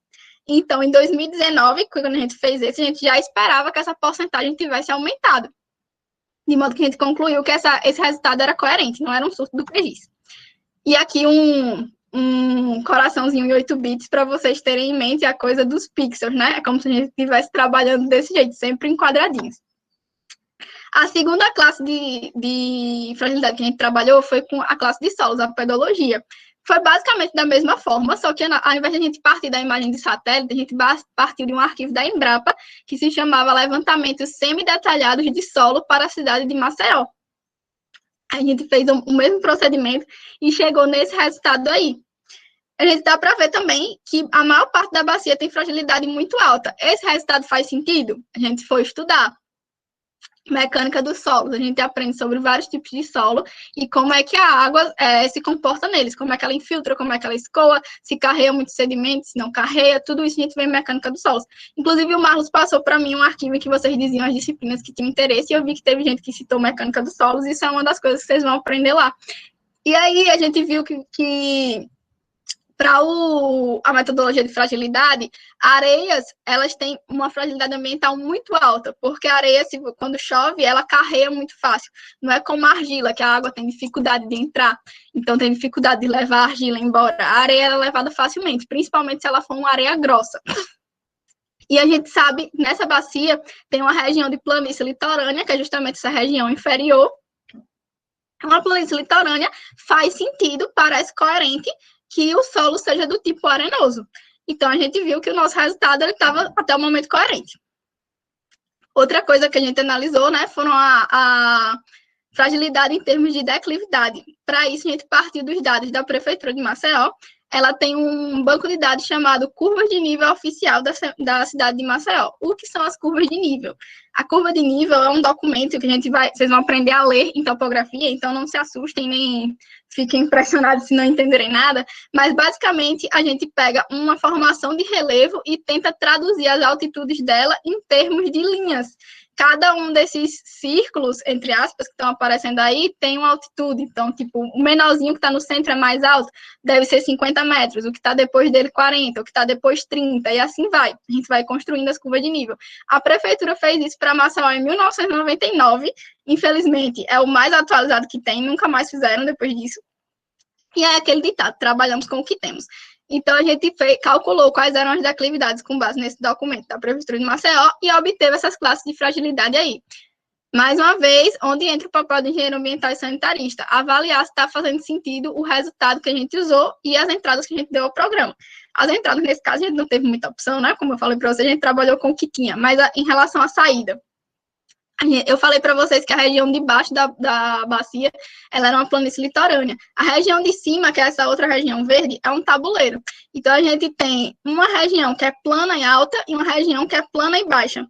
Então, em 2019, quando a gente fez esse, a gente já esperava que essa porcentagem tivesse aumentado. De modo que a gente concluiu que esse resultado era coerente, não era um surto do QGIS. E aqui um coraçãozinho em 8 bits para vocês terem em mente a coisa dos pixels, né? É como se a gente estivesse trabalhando desse jeito, sempre em quadradinhos. A segunda classe de fragilidade que a gente trabalhou foi com a classe de solos, a pedologia. Foi basicamente da mesma forma, só que ao invés de a gente partir da imagem de satélite, a gente partiu de um arquivo da Embrapa, que se chamava Levantamentos Semi-Detalhados de Solo para a cidade de Maceió. A gente fez o mesmo procedimento e chegou nesse resultado aí. A gente dá para ver também que a maior parte da bacia tem fragilidade muito alta. Esse resultado faz sentido? A gente foi estudar mecânica dos solos, a gente aprende sobre vários tipos de solo e como é que a água se comporta neles, como é que ela infiltra, como é que ela escoa, se carrega muito sedimento, se não carrega, tudo isso a gente vê em mecânica dos solos. Inclusive, o Marlos passou para mim um arquivo em que vocês diziam as disciplinas que tinham interesse e eu vi que teve gente que citou mecânica dos solos, e isso é uma das coisas que vocês vão aprender lá. E aí, a gente viu que para a metodologia de fragilidade, areias, elas têm uma fragilidade ambiental muito alta, porque a areia, quando chove, ela carrega muito fácil. Não é como a argila, que a água tem dificuldade de entrar, então tem dificuldade de levar a argila embora. A areia é levada facilmente, principalmente se ela for uma areia grossa. E a gente sabe, nessa bacia, tem uma região de planície litorânea, que é justamente essa região inferior. Uma planície litorânea faz sentido, parece coerente, que o solo seja do tipo arenoso. Então, a gente viu que o nosso resultado estava até o momento coerente. Outra coisa que a gente analisou, né, foram a fragilidade em termos de declividade. Para isso, a gente partiu dos dados da Prefeitura de Maceió. Ela tem um banco de dados chamado Curvas de Nível Oficial da cidade de Maceió. O que são as curvas de nível? A curva de nível é um documento que vocês vão aprender a ler em topografia, então não se assustem nem fiquem impressionados se não entenderem nada, mas basicamente a gente pega uma formação de relevo e tenta traduzir as altitudes dela em termos de linhas. Cada um desses círculos, entre aspas, que estão aparecendo aí, tem uma altitude. Então, tipo, o menorzinho que está no centro é mais alto, deve ser 50 metros. O que está depois dele, 40. O que está depois, 30. E assim vai. A gente vai construindo as curvas de nível. A prefeitura fez isso para Maceió em 1999. Infelizmente, é o mais atualizado que tem. Nunca mais fizeram depois disso. E é aquele ditado, trabalhamos com o que temos. Então, a gente calculou quais eram as declividades com base nesse documento da Prefeitura de Maceió e obteve essas classes de fragilidade aí. Mais uma vez, onde entra o papel do engenheiro ambiental e sanitarista, avaliar se está fazendo sentido o resultado que a gente usou e as entradas que a gente deu ao programa. As entradas, nesse caso, a gente não teve muita opção, né? Como eu falei para você, a gente trabalhou com o que tinha, mas em relação à saída, Eu falei para vocês que a região de baixo da bacia, ela era uma planície litorânea. A região de cima, que é essa outra região verde, é um tabuleiro. Então, a gente tem uma região que é plana e alta e uma região que é plana e baixa.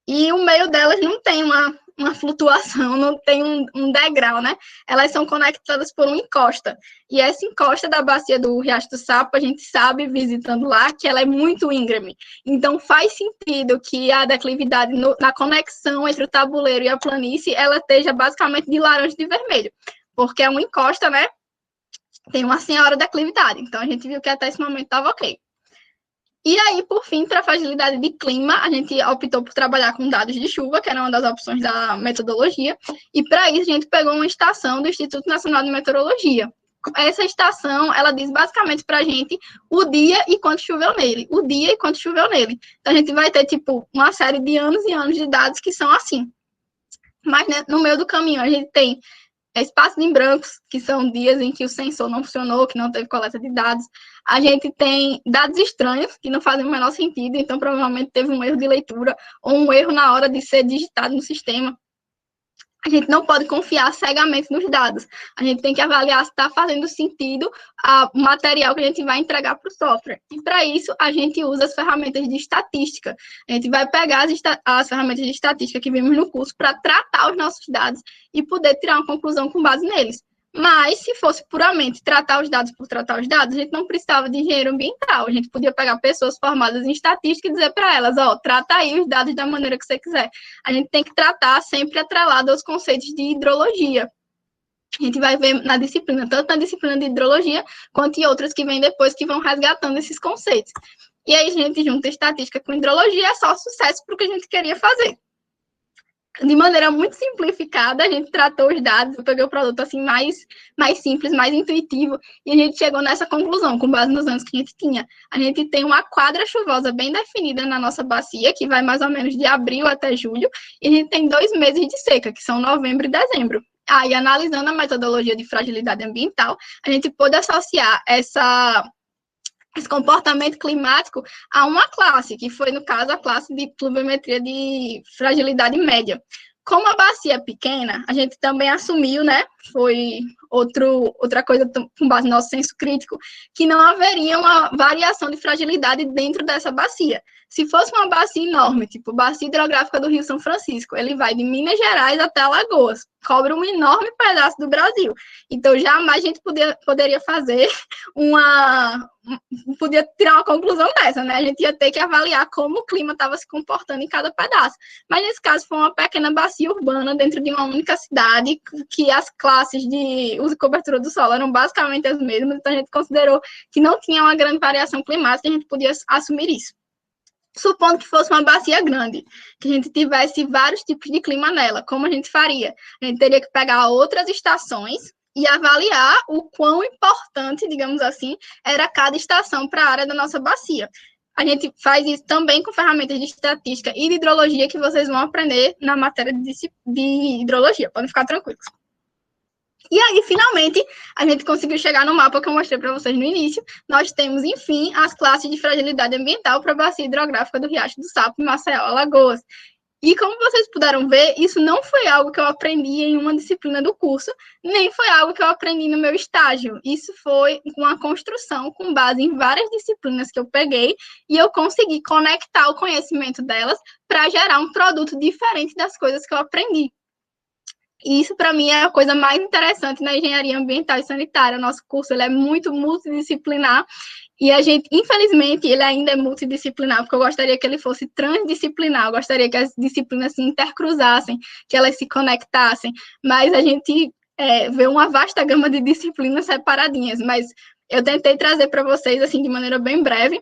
E o meio delas não tem uma flutuação, não tem um degrau, né? Elas são conectadas por uma encosta. E essa encosta da bacia do Riacho do Sapo, a gente sabe, visitando lá, que ela é muito íngreme. Então, faz sentido que a declividade na conexão entre o tabuleiro e a planície, ela esteja basicamente de laranja e de vermelho. Porque é uma encosta, né? Tem uma senhora declividade. Então, a gente viu que até esse momento estava ok. E aí, por fim, para a fragilidade de clima, a gente optou por trabalhar com dados de chuva, que era uma das opções da metodologia, e para isso a gente pegou uma estação do Instituto Nacional de Meteorologia. Essa estação, ela diz basicamente para a gente o dia e quanto choveu nele, o dia e quanto choveu nele. Então, a gente vai ter, tipo, uma série de anos e anos de dados que são assim. Mas, né, no meio do caminho, a gente tem espaços em brancos, que são dias em que o sensor não funcionou, que não teve coleta de dados. A gente tem dados estranhos, que não fazem o menor sentido, então provavelmente teve um erro de leitura ou um erro na hora de ser digitado no sistema. A gente não pode confiar cegamente nos dados. A gente tem que avaliar se está fazendo sentido o material que a gente vai entregar para o software. E, para isso, a gente usa as ferramentas de estatística. A gente vai pegar as ferramentas de estatística que vimos no curso para tratar os nossos dados e poder tirar uma conclusão com base neles. Mas, se fosse puramente tratar os dados por tratar os dados, a gente não precisava de engenheiro ambiental. A gente podia pegar pessoas formadas em estatística e dizer para elas, ó, trata aí os dados da maneira que você quiser. A gente tem que tratar sempre atrelado aos conceitos de hidrologia. A gente vai ver na disciplina, tanto na disciplina de hidrologia, quanto em outras que vêm depois, que vão resgatando esses conceitos. E aí, a gente junta estatística com hidrologia, é só sucesso para o que a gente queria fazer. De maneira muito simplificada, a gente tratou os dados, eu peguei o produto assim mais simples, mais intuitivo, e a gente chegou nessa conclusão, com base nos anos que a gente tinha. A gente tem uma quadra chuvosa bem definida na nossa bacia, que vai mais ou menos de abril até julho, e a gente tem 2 meses de seca, que são novembro e dezembro. Aí, analisando a metodologia de fragilidade ambiental, a gente pôde associar esse comportamento climático a uma classe, que foi, no caso, a classe de pluviometria de fragilidade média. Como a bacia é pequena, a gente também assumiu, né, foi outra coisa com base no nosso senso crítico, que não haveria uma variação de fragilidade dentro dessa bacia. Se fosse uma bacia enorme, tipo bacia hidrográfica do Rio São Francisco, ele vai de Minas Gerais até Alagoas, cobre um enorme pedaço do Brasil. Então, jamais a gente poderia fazer podia tirar uma conclusão dessa, né? A gente ia ter que avaliar como o clima estava se comportando em cada pedaço. Mas, nesse caso, foi uma pequena bacia urbana dentro de uma única cidade, que as classes de uso e cobertura do solo eram basicamente as mesmas, então a gente considerou que não tinha uma grande variação climática e a gente podia assumir isso. Supondo que fosse uma bacia grande, que a gente tivesse vários tipos de clima nela, como a gente faria? A gente teria que pegar outras estações e avaliar o quão importante, digamos assim, era cada estação para a área da nossa bacia. A gente faz isso também com ferramentas de estatística e de hidrologia que vocês vão aprender na matéria de hidrologia, podem ficar tranquilos. E aí, finalmente, a gente conseguiu chegar no mapa que eu mostrei para vocês no início. Nós temos, enfim, as classes de fragilidade ambiental para a bacia hidrográfica do Riacho do Sapo, Maceió, Alagoas. E como vocês puderam ver, isso não foi algo que eu aprendi em uma disciplina do curso, nem foi algo que eu aprendi no meu estágio. Isso foi uma construção com base em várias disciplinas que eu peguei e eu consegui conectar o conhecimento delas para gerar um produto diferente das coisas que eu aprendi. E isso, para mim, é a coisa mais interessante na engenharia ambiental e sanitária. Nosso curso ele é muito multidisciplinar e a gente, infelizmente, ele ainda é multidisciplinar, porque eu gostaria que ele fosse transdisciplinar, eu gostaria que as disciplinas se intercruzassem, que elas se conectassem, mas a gente vê uma vasta gama de disciplinas separadinhas, mas eu tentei trazer para vocês, assim, de maneira bem breve,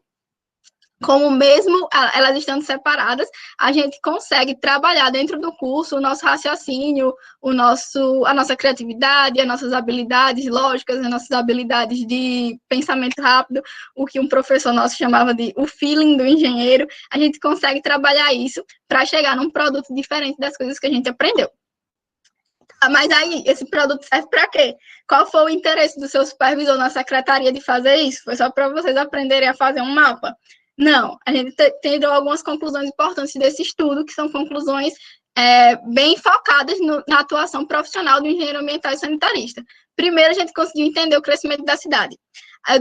como mesmo elas estando separadas, a gente consegue trabalhar dentro do curso o nosso raciocínio, a nossa criatividade, as nossas habilidades lógicas, as nossas habilidades de pensamento rápido, o que um professor nosso chamava de o feeling do engenheiro, a gente consegue trabalhar isso para chegar num produto diferente das coisas que a gente aprendeu. Mas aí, esse produto serve para quê? Qual foi o interesse do seu supervisor na secretaria de fazer isso? Foi só para vocês aprenderem a fazer um mapa? Não, a gente tirou algumas conclusões importantes desse estudo, que são conclusões bem focadas na atuação profissional do engenheiro ambiental e sanitarista. Primeiro, a gente conseguiu entender o crescimento da cidade.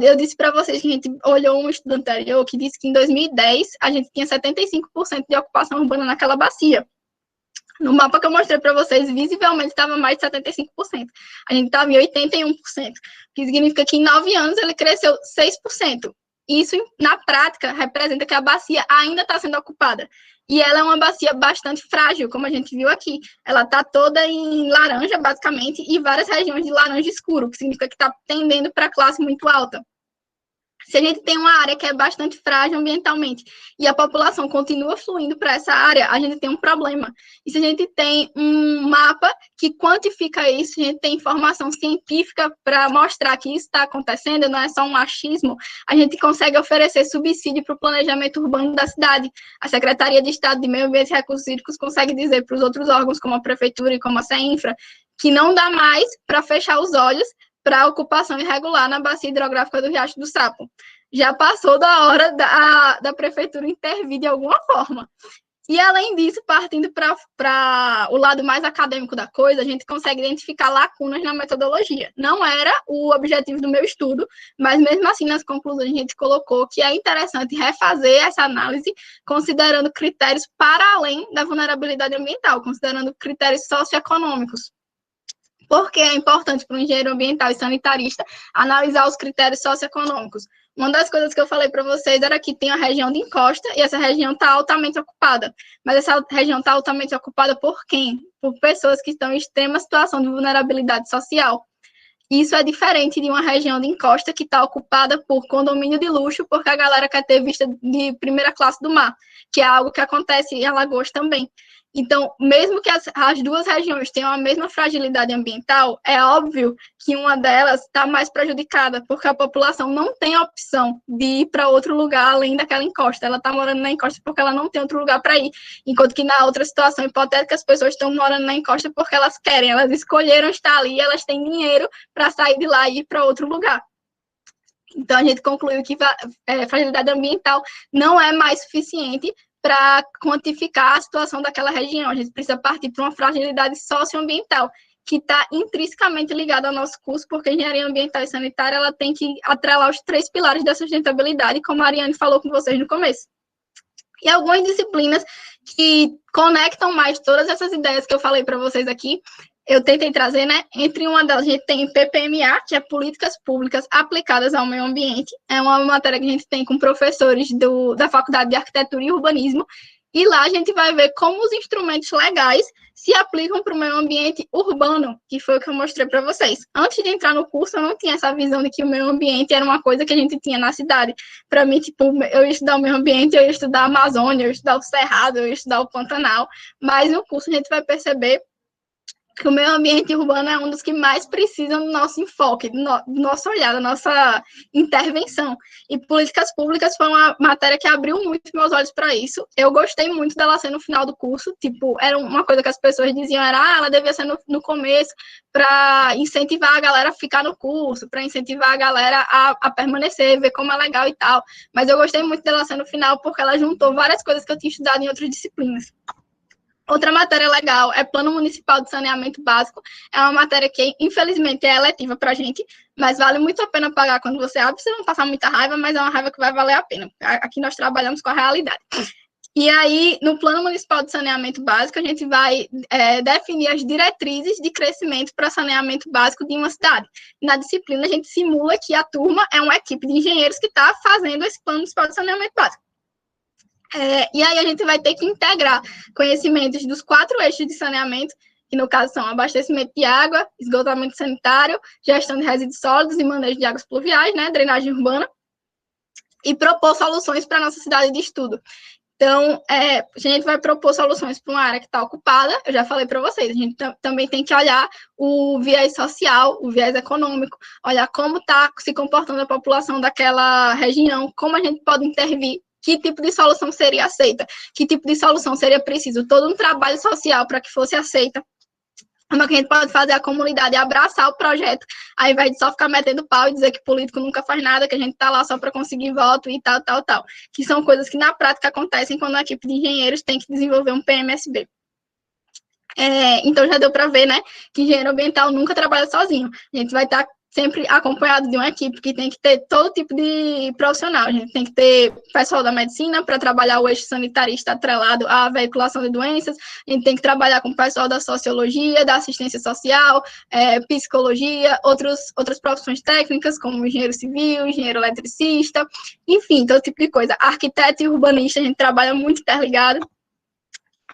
Eu disse para vocês que a gente olhou um estudo anterior que disse que em 2010 a gente tinha 75% de ocupação urbana naquela bacia. No mapa que eu mostrei para vocês, visivelmente estava mais de 75%. A gente estava em 81%, que significa que em 9 anos ele cresceu 6%. Isso, na prática, representa que a bacia ainda está sendo ocupada. E ela é uma bacia bastante frágil, como a gente viu aqui. Ela está toda em laranja, basicamente, e várias regiões de laranja escuro, que significa que está tendendo para a classe muito alta. Se a gente tem uma área que é bastante frágil ambientalmente e a população continua fluindo para essa área, a gente tem um problema. E se a gente tem um mapa que quantifica isso, a gente tem informação científica para mostrar que isso está acontecendo, não é só um achismo, a gente consegue oferecer subsídio para o planejamento urbano da cidade. A Secretaria de Estado de Meio Ambiente e Recursos Hídricos consegue dizer para os outros órgãos, como a Prefeitura e como a CEINFRA, que não dá mais para fechar os olhos para a ocupação irregular na bacia hidrográfica do Riacho do Sapo. Já passou da hora da prefeitura intervir de alguma forma. E, além disso, partindo para o lado mais acadêmico da coisa, a gente consegue identificar lacunas na metodologia. Não era o objetivo do meu estudo, mas, mesmo assim, nas conclusões, a gente colocou que é interessante refazer essa análise, considerando critérios para além da vulnerabilidade ambiental, considerando critérios socioeconômicos. Porque é importante para o engenheiro ambiental e sanitarista analisar os critérios socioeconômicos. Uma das coisas que eu falei para vocês era que tem a região de encosta e essa região está altamente ocupada. Mas essa região está altamente ocupada por quem? Por pessoas que estão em extrema situação de vulnerabilidade social. Isso é diferente de uma região de encosta que está ocupada por condomínio de luxo, porque a galera quer ter vista de primeira classe do mar, que é algo que acontece em Alagoas também. Então, mesmo que as duas regiões tenham a mesma fragilidade ambiental, é óbvio que uma delas está mais prejudicada, porque a população não tem a opção de ir para outro lugar além daquela encosta. Ela está morando na encosta porque ela não tem outro lugar para ir. Enquanto que na outra situação hipotética, as pessoas estão morando na encosta porque elas querem, elas escolheram estar ali, elas têm dinheiro para sair de lá e ir para outro lugar. Então, a gente concluiu que fragilidade ambiental não é mais suficiente para quantificar a situação daquela região. A gente precisa partir para uma fragilidade socioambiental, que está intrinsecamente ligada ao nosso curso, porque a engenharia ambiental e sanitária ela tem que atrelar os 3 pilares da sustentabilidade, como a Ariane falou com vocês no começo. E algumas disciplinas que conectam mais todas essas ideias que eu falei para vocês aqui, eu tentei trazer, né? Entre uma delas, a gente tem PPMA, que é Políticas Públicas Aplicadas ao Meio Ambiente. É uma matéria que a gente tem com professores da Faculdade de Arquitetura e Urbanismo. E lá a gente vai ver como os instrumentos legais se aplicam para o meio ambiente urbano, que foi o que eu mostrei para vocês. Antes de entrar no curso, eu não tinha essa visão de que o meio ambiente era uma coisa que a gente tinha na cidade. Para mim, tipo, eu ia estudar o meio ambiente, eu ia estudar a Amazônia, eu ia estudar o Cerrado, eu ia estudar o Pantanal. Mas no curso a gente vai perceber que o meio ambiente urbano é um dos que mais precisam do nosso enfoque, do nosso olhar, da nossa intervenção. E políticas públicas foi uma matéria que abriu muito meus olhos para isso. Eu gostei muito dela ser no final do curso, tipo, era uma coisa que as pessoas diziam, ela devia ser no começo, para incentivar a galera a ficar no curso, para incentivar a galera a permanecer, ver como é legal e tal. Mas eu gostei muito dela ser no final, porque ela juntou várias coisas que eu tinha estudado em outras disciplinas. Outra matéria legal é Plano Municipal de Saneamento Básico. É uma matéria que, infelizmente, é eletiva para a gente, mas vale muito a pena pagar quando você abre. Você não passar muita raiva, mas é uma raiva que vai valer a pena. Aqui nós trabalhamos com a realidade. E aí, no Plano Municipal de Saneamento Básico, a gente vai definir as diretrizes de crescimento para saneamento básico de uma cidade. Na disciplina, a gente simula que a turma é uma equipe de engenheiros que está fazendo esse Plano Municipal de Saneamento Básico. E aí a gente vai ter que integrar conhecimentos dos 4 eixos de saneamento, que no caso são abastecimento de água, esgotamento sanitário, gestão de resíduos sólidos e manejo de águas pluviais, né, drenagem urbana, e propor soluções para a nossa cidade de estudo. Então, a gente vai propor soluções para uma área que está ocupada, eu já falei para vocês, a gente também tem que olhar o viés social, o viés econômico, olhar como está se comportando a população daquela região, como a gente pode intervir, que tipo de solução seria aceita, que tipo de solução seria preciso, todo um trabalho social para que fosse aceita. Como é que a gente pode fazer a comunidade abraçar o projeto, ao invés de só ficar metendo pau e dizer que político nunca faz nada, que a gente está lá só para conseguir voto e tal, que são coisas que na prática acontecem quando a equipe de engenheiros tem que desenvolver um PMSB. Então já deu para ver, né, que engenheiro ambiental nunca trabalha sozinho. A gente vai estar sempre acompanhado de uma equipe que tem que ter todo tipo de profissional. A gente tem que ter pessoal da medicina para trabalhar o eixo sanitarista atrelado à veiculação de doenças, a gente tem que trabalhar com o pessoal da sociologia, da assistência social, psicologia, outras profissões técnicas, como engenheiro civil, engenheiro eletricista, enfim, todo tipo de coisa. Arquiteto e urbanista, a gente trabalha muito interligado.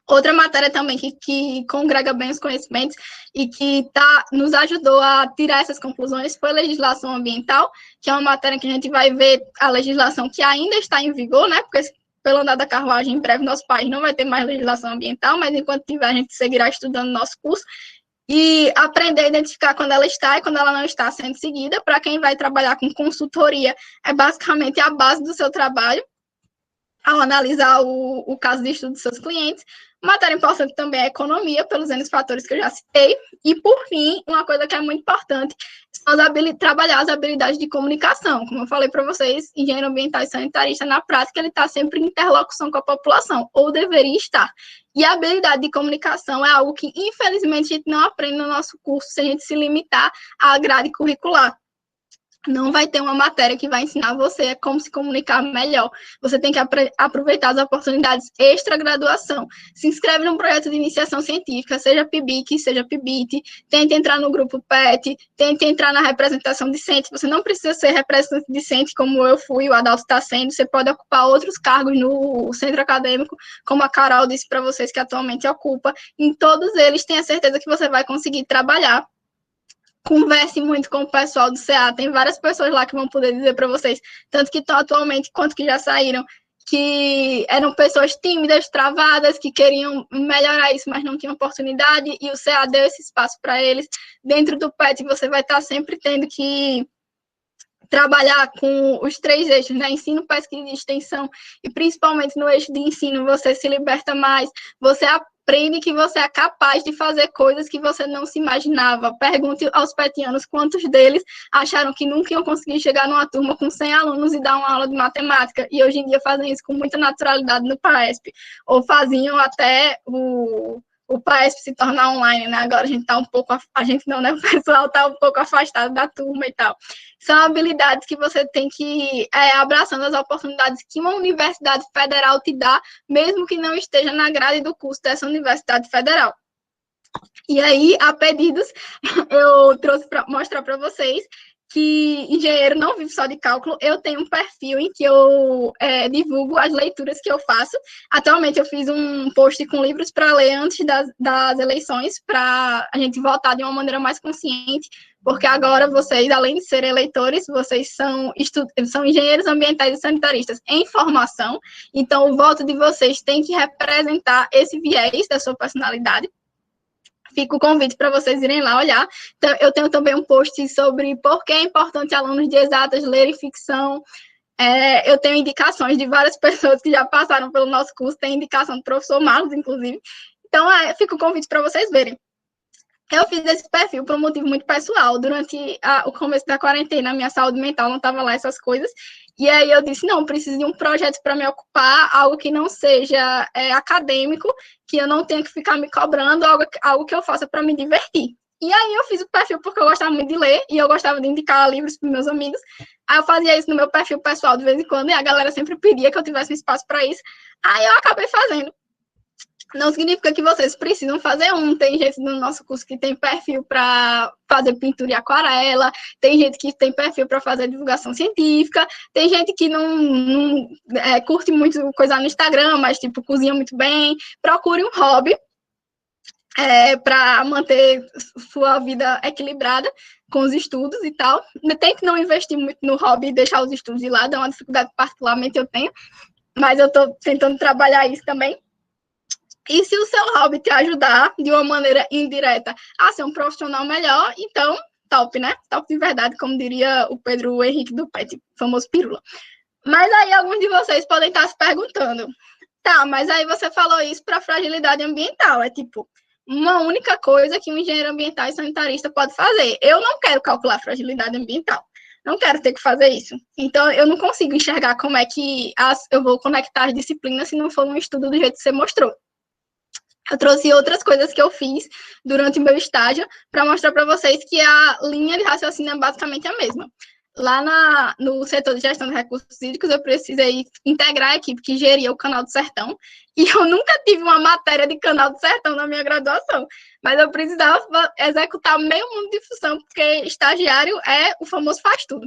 Outra matéria também que congrega bem os conhecimentos e que nos ajudou a tirar essas conclusões foi a legislação ambiental, que é uma matéria que a gente vai ver a legislação que ainda está em vigor, né? Porque pelo andar da carruagem, em breve, nosso país não vai ter mais legislação ambiental, mas enquanto tiver, a gente seguirá estudando nosso curso e aprender a identificar quando ela está e quando ela não está sendo seguida. Para quem vai trabalhar com consultoria, é basicamente a base do seu trabalho, ao analisar o caso de estudo dos seus clientes. Matéria importante também é a economia, pelos N fatores que eu já citei. E, por fim, uma coisa que é muito importante são trabalhar as habilidades de comunicação. Como eu falei para vocês, engenheiro ambiental e sanitarista, na prática, ele está sempre em interlocução com a população, ou deveria estar. E a habilidade de comunicação é algo que, infelizmente, a gente não aprende no nosso curso se a gente se limitar à grade curricular. Não vai ter uma matéria que vai ensinar você como se comunicar melhor. Você tem que aproveitar as oportunidades extra-graduação. Se inscreve num projeto de iniciação científica, seja PIBIC, seja PIBIT, tente entrar no grupo PET, tente entrar na representação discente. Você não precisa ser representante discente como eu fui, o Adalto está sendo. Você pode ocupar outros cargos no centro acadêmico, como a Carol disse para vocês que atualmente ocupa. Em todos eles, tenha certeza que você vai conseguir trabalhar. Converse muito com o pessoal do CA, tem várias pessoas lá que vão poder dizer para vocês, tanto que estão atualmente quanto que já saíram, que eram pessoas tímidas, travadas, que queriam melhorar isso, mas não tinham oportunidade, e o CA deu esse espaço para eles. Dentro do PET, você vai estar sempre tendo que trabalhar com os 3 eixos, né? Ensino, pesquisa e extensão, e principalmente no eixo de ensino, você se liberta mais, você aprende que você é capaz de fazer coisas que você não se imaginava. Pergunte aos petianos quantos deles acharam que nunca iam conseguir chegar numa turma com 100 alunos e dar uma aula de matemática, e hoje em dia fazem isso com muita naturalidade no PAESP, ou faziam até o PAESP se tornar online, né? Agora a gente tá um pouco, a gente não, né? O pessoal tá um pouco afastado da turma e tal. São habilidades que você tem que ir abraçando as oportunidades que uma universidade federal te dá, mesmo que não esteja na grade do curso dessa universidade federal. E aí, a pedidos, eu trouxe para mostrar para vocês que engenheiro não vive só de cálculo. Eu tenho um perfil em que eu divulgo as leituras que eu faço. Atualmente, eu fiz um post com livros para ler antes das eleições, para a gente votar de uma maneira mais consciente, porque agora vocês, além de serem eleitores, vocês são engenheiros ambientais e sanitaristas em formação, então o voto de vocês tem que representar esse viés da sua personalidade. Fica o convite para vocês irem lá olhar. Então, eu tenho também um post sobre por que é importante alunos de exatas lerem ficção. Eu tenho indicações de várias pessoas que já passaram pelo nosso curso, tem indicação do professor Marcos, inclusive. Então, fica o convite para vocês verem. Eu fiz esse perfil por um motivo muito pessoal. Durante o começo da quarentena, minha saúde mental não estava lá, essas coisas. E aí eu disse, não, preciso de um projeto para me ocupar, algo que não seja acadêmico, que eu não tenha que ficar me cobrando, algo que eu faça para me divertir. E aí eu fiz o perfil porque eu gostava muito de ler, e eu gostava de indicar livros para meus amigos. Aí eu fazia isso no meu perfil pessoal de vez em quando, e a galera sempre pedia que eu tivesse um espaço para isso. Aí eu acabei fazendo. Não significa que vocês precisam fazer tem gente no nosso curso que tem perfil para fazer pintura e aquarela, tem gente que tem perfil para fazer divulgação científica, tem gente que não curte muito coisa no Instagram, mas, tipo, cozinha muito bem. Procure um hobby para manter sua vida equilibrada com os estudos e tal. Tente não investir muito no hobby e deixar os estudos de lado, é uma dificuldade que particularmente eu tenho, mas eu estou tentando trabalhar isso também. E se o seu hobby te ajudar, de uma maneira indireta, a ser um profissional melhor, então, top, né? Top de verdade, como diria o Pedro Henrique do PET, famoso pirula. Mas aí alguns de vocês podem estar se perguntando, tá, mas aí você falou isso para fragilidade ambiental, é tipo, uma única coisa que um engenheiro ambiental e sanitarista pode fazer. Eu não quero calcular fragilidade ambiental. Não quero ter que fazer isso. Então, eu não consigo enxergar como é que eu vou conectar as disciplinas se não for um estudo do jeito que você mostrou. Eu trouxe outras coisas que eu fiz durante o meu estágio para mostrar para vocês que a linha de raciocínio é basicamente a mesma. Lá no setor de gestão de recursos hídricos, eu precisei integrar a equipe que geria o Canal do Sertão, e eu nunca tive uma matéria de Canal do Sertão na minha graduação, mas eu precisava executar meio mundo de função, porque estagiário é o famoso faz tudo.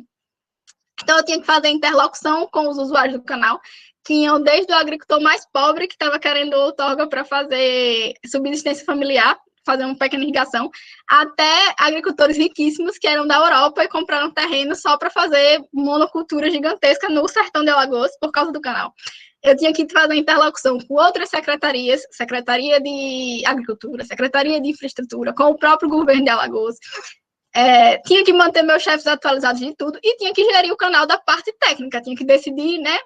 Então, eu tinha que fazer interlocução com os usuários do canal, tinham desde o agricultor mais pobre, que estava querendo outorga para fazer subsistência familiar, fazer uma pequena irrigação, até agricultores riquíssimos que eram da Europa e compraram terreno só para fazer monocultura gigantesca no sertão de Alagoas, por causa do canal. Eu tinha que fazer interlocução com outras secretarias, Secretaria de Agricultura, Secretaria de Infraestrutura, com o próprio governo de Alagoas. Tinha que manter meus chefes atualizados de tudo e tinha que gerir o canal da parte técnica, tinha que decidir, né?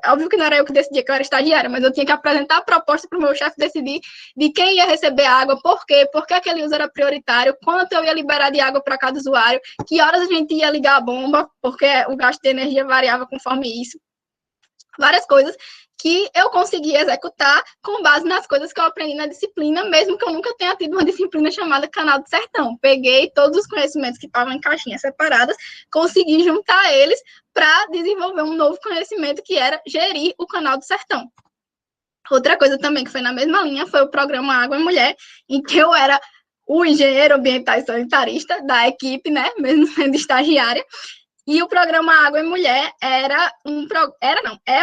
Óbvio que não era eu que decidia, que eu era estagiária, mas eu tinha que apresentar a proposta para o meu chefe decidir de quem ia receber água, por que aquele uso era prioritário, quanto eu ia liberar de água para cada usuário, que horas a gente ia ligar a bomba, porque o gasto de energia variava conforme isso. Várias coisas que eu consegui executar com base nas coisas que eu aprendi na disciplina, mesmo que eu nunca tenha tido uma disciplina chamada Canal do Sertão. Peguei todos os conhecimentos que estavam em caixinhas separadas, consegui juntar eles para desenvolver um novo conhecimento, que era gerir o Canal do Sertão. Outra coisa também que foi na mesma linha foi o programa Água e Mulher, em que eu era o engenheiro ambiental e sanitarista da equipe, né, mesmo sendo estagiária. E o programa Água e Mulher é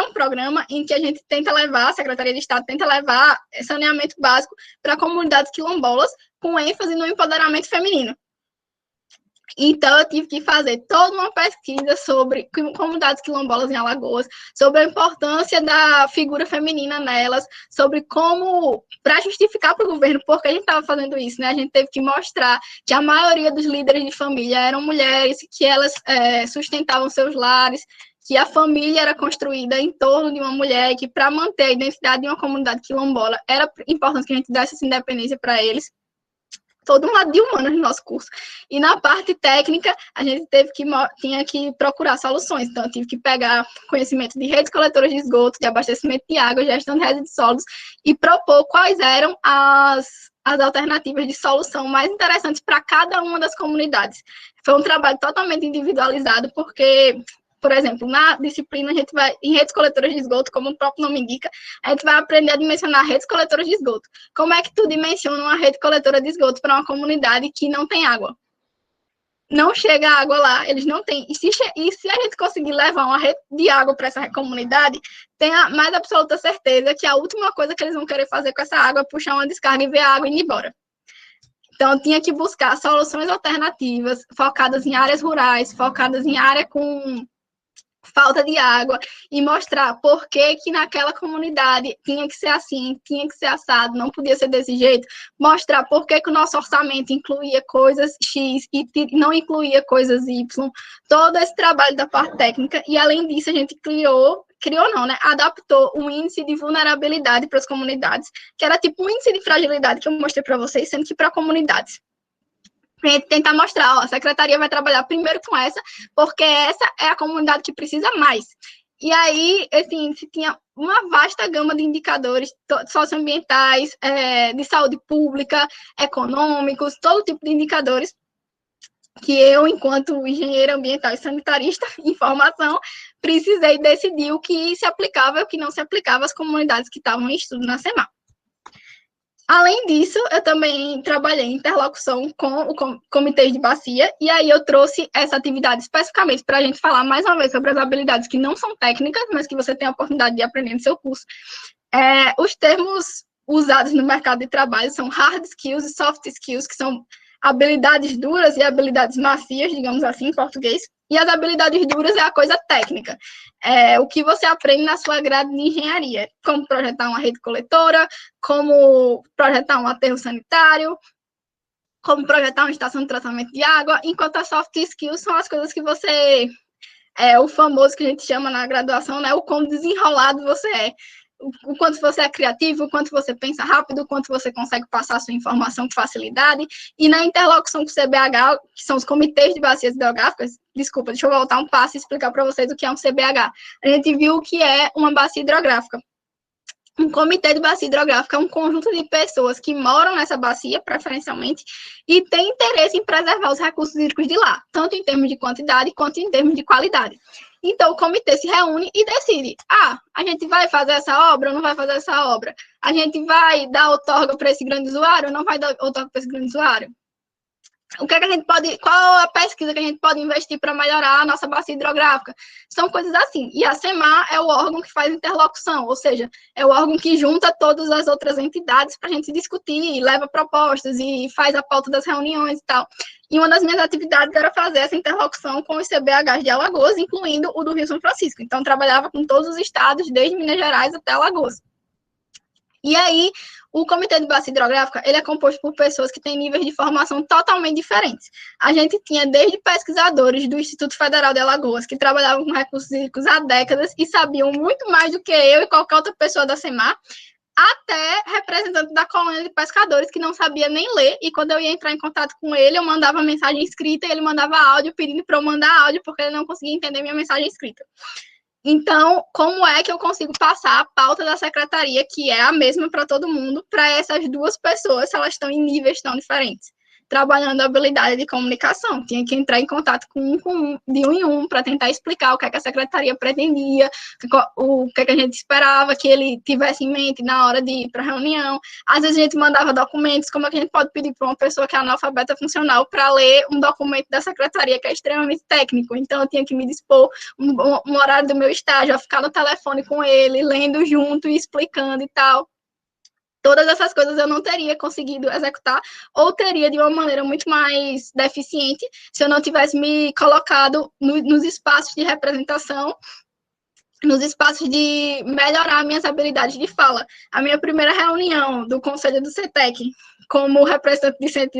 um programa em que a gente tenta levar, a Secretaria de Estado tenta levar saneamento básico para comunidades quilombolas, com ênfase no empoderamento feminino. Então, eu tive que fazer toda uma pesquisa sobre comunidades quilombolas em Alagoas, sobre a importância da figura feminina nelas, sobre como, para justificar para o governo por que a gente estava fazendo isso, né? A gente teve que mostrar que a maioria dos líderes de família eram mulheres, que elas sustentavam seus lares, que a família era construída em torno de uma mulher, e que para manter a identidade de uma comunidade quilombola era importante que a gente desse essa independência para eles. Todo um lado de humanas no nosso curso. E na parte técnica, a gente tinha que procurar soluções. Então, eu tive que pegar conhecimento de redes coletoras de esgoto, de abastecimento de água, gestão de resíduos sólidos, e propor quais eram as alternativas de solução mais interessantes para cada uma das comunidades. Foi um trabalho totalmente individualizado, porque, por exemplo, na disciplina, a gente vai, em redes coletoras de esgoto, como o próprio nome indica, a gente vai aprender a dimensionar redes coletoras de esgoto. Como é que tu dimensiona uma rede coletora de esgoto para uma comunidade que não tem água? Não chega água lá, eles não têm. E se a gente conseguir levar uma rede de água para essa comunidade, tenha mais absoluta certeza que a última coisa que eles vão querer fazer com essa água é puxar uma descarga e ver a água indo embora. Então, eu tinha que buscar soluções alternativas, focadas em áreas rurais, focadas em área com falta de água, e mostrar por que naquela comunidade tinha que ser assim, tinha que ser assado, não podia ser desse jeito, mostrar por que o nosso orçamento incluía coisas X e não incluía coisas Y, todo esse trabalho da parte técnica, e além disso a gente adaptou um índice de vulnerabilidade para as comunidades, que era tipo um índice de fragilidade que eu mostrei para vocês, sendo que para comunidades. A gente tentar mostrar, a secretaria vai trabalhar primeiro com essa, porque essa é a comunidade que precisa mais. E aí, assim, se tinha uma vasta gama de indicadores socioambientais, de saúde pública, econômicos, todo tipo de indicadores, que eu, enquanto engenheira ambiental e sanitarista em formação, precisei decidir o que se aplicava e o que não se aplicava às comunidades que estavam em estudo na SEMAR. Além disso, eu também trabalhei em interlocução com o comitê de bacia, e aí eu trouxe essa atividade especificamente para a gente falar mais uma vez sobre as habilidades que não são técnicas, mas que você tem a oportunidade de aprender no seu curso. Os termos usados no mercado de trabalho são hard skills e soft skills, que são habilidades duras e habilidades macias, digamos assim, em português. E as habilidades duras é a coisa técnica. O que você aprende na sua grade de engenharia. Como projetar uma rede coletora, como projetar um aterro sanitário, como projetar uma estação de tratamento de água, enquanto as soft skills são as coisas que você... o famoso que a gente chama na graduação, né? O quão desenrolado você é. O quanto você é criativo, o quanto você pensa rápido, o quanto você consegue passar a sua informação com facilidade. E na interlocução com o CBH, que são os comitês de bacias hidrográficas, desculpa, deixa eu voltar um passo e explicar para vocês o que é um CBH. A gente viu o que é uma bacia hidrográfica. Um comitê de bacia hidrográfica é um conjunto de pessoas que moram nessa bacia, preferencialmente, e tem interesse em preservar os recursos hídricos de lá, tanto em termos de quantidade quanto em termos de qualidade. Então, o comitê se reúne e decide, a gente vai fazer essa obra ou não vai fazer essa obra? A gente vai dar outorga para esse grande usuário ou não vai dar outorga para esse grande usuário? O que é que a gente pode, qual a pesquisa que a gente pode investir para melhorar a nossa bacia hidrográfica? São coisas assim. E a SEMAR é o órgão que faz interlocução, ou seja, é o órgão que junta todas as outras entidades para a gente discutir, leva propostas e faz a pauta das reuniões e tal. E uma das minhas atividades era fazer essa interlocução com os CBHs de Alagoas, incluindo o do Rio São Francisco. Então, trabalhava com todos os estados, desde Minas Gerais até Alagoas. E aí, o Comitê de Bacia Hidrográfica, ele é composto por pessoas que têm níveis de formação totalmente diferentes. A gente tinha desde pesquisadores do Instituto Federal de Alagoas, que trabalhavam com recursos hídricos há décadas e sabiam muito mais do que eu e qualquer outra pessoa da SEMAR, até representante da colônia de pescadores que não sabia nem ler, e quando eu ia entrar em contato com ele, eu mandava mensagem escrita e ele mandava áudio pedindo para eu mandar áudio, porque ele não conseguia entender minha mensagem escrita. Então, como é que eu consigo passar a pauta da secretaria, que é a mesma para todo mundo, para essas duas pessoas, se elas estão em níveis tão diferentes? Trabalhando a habilidade de comunicação. Tinha que entrar em contato de um em um, para tentar explicar o que é que a secretaria pretendia, o que é que a gente esperava que ele tivesse em mente na hora de ir para a reunião. Às vezes a gente mandava documentos, como é que a gente pode pedir para uma pessoa que é analfabeta funcional para ler um documento da secretaria que é extremamente técnico? Então eu tinha que me dispor um horário do meu estágio a ficar no telefone com ele, lendo junto e explicando e tal. Todas essas coisas eu não teria conseguido executar, ou teria de uma maneira muito mais deficiente, se eu não tivesse me colocado nos espaços de representação, nos espaços de melhorar minhas habilidades de fala. A minha primeira reunião do Conselho do CETEC, como representante de centro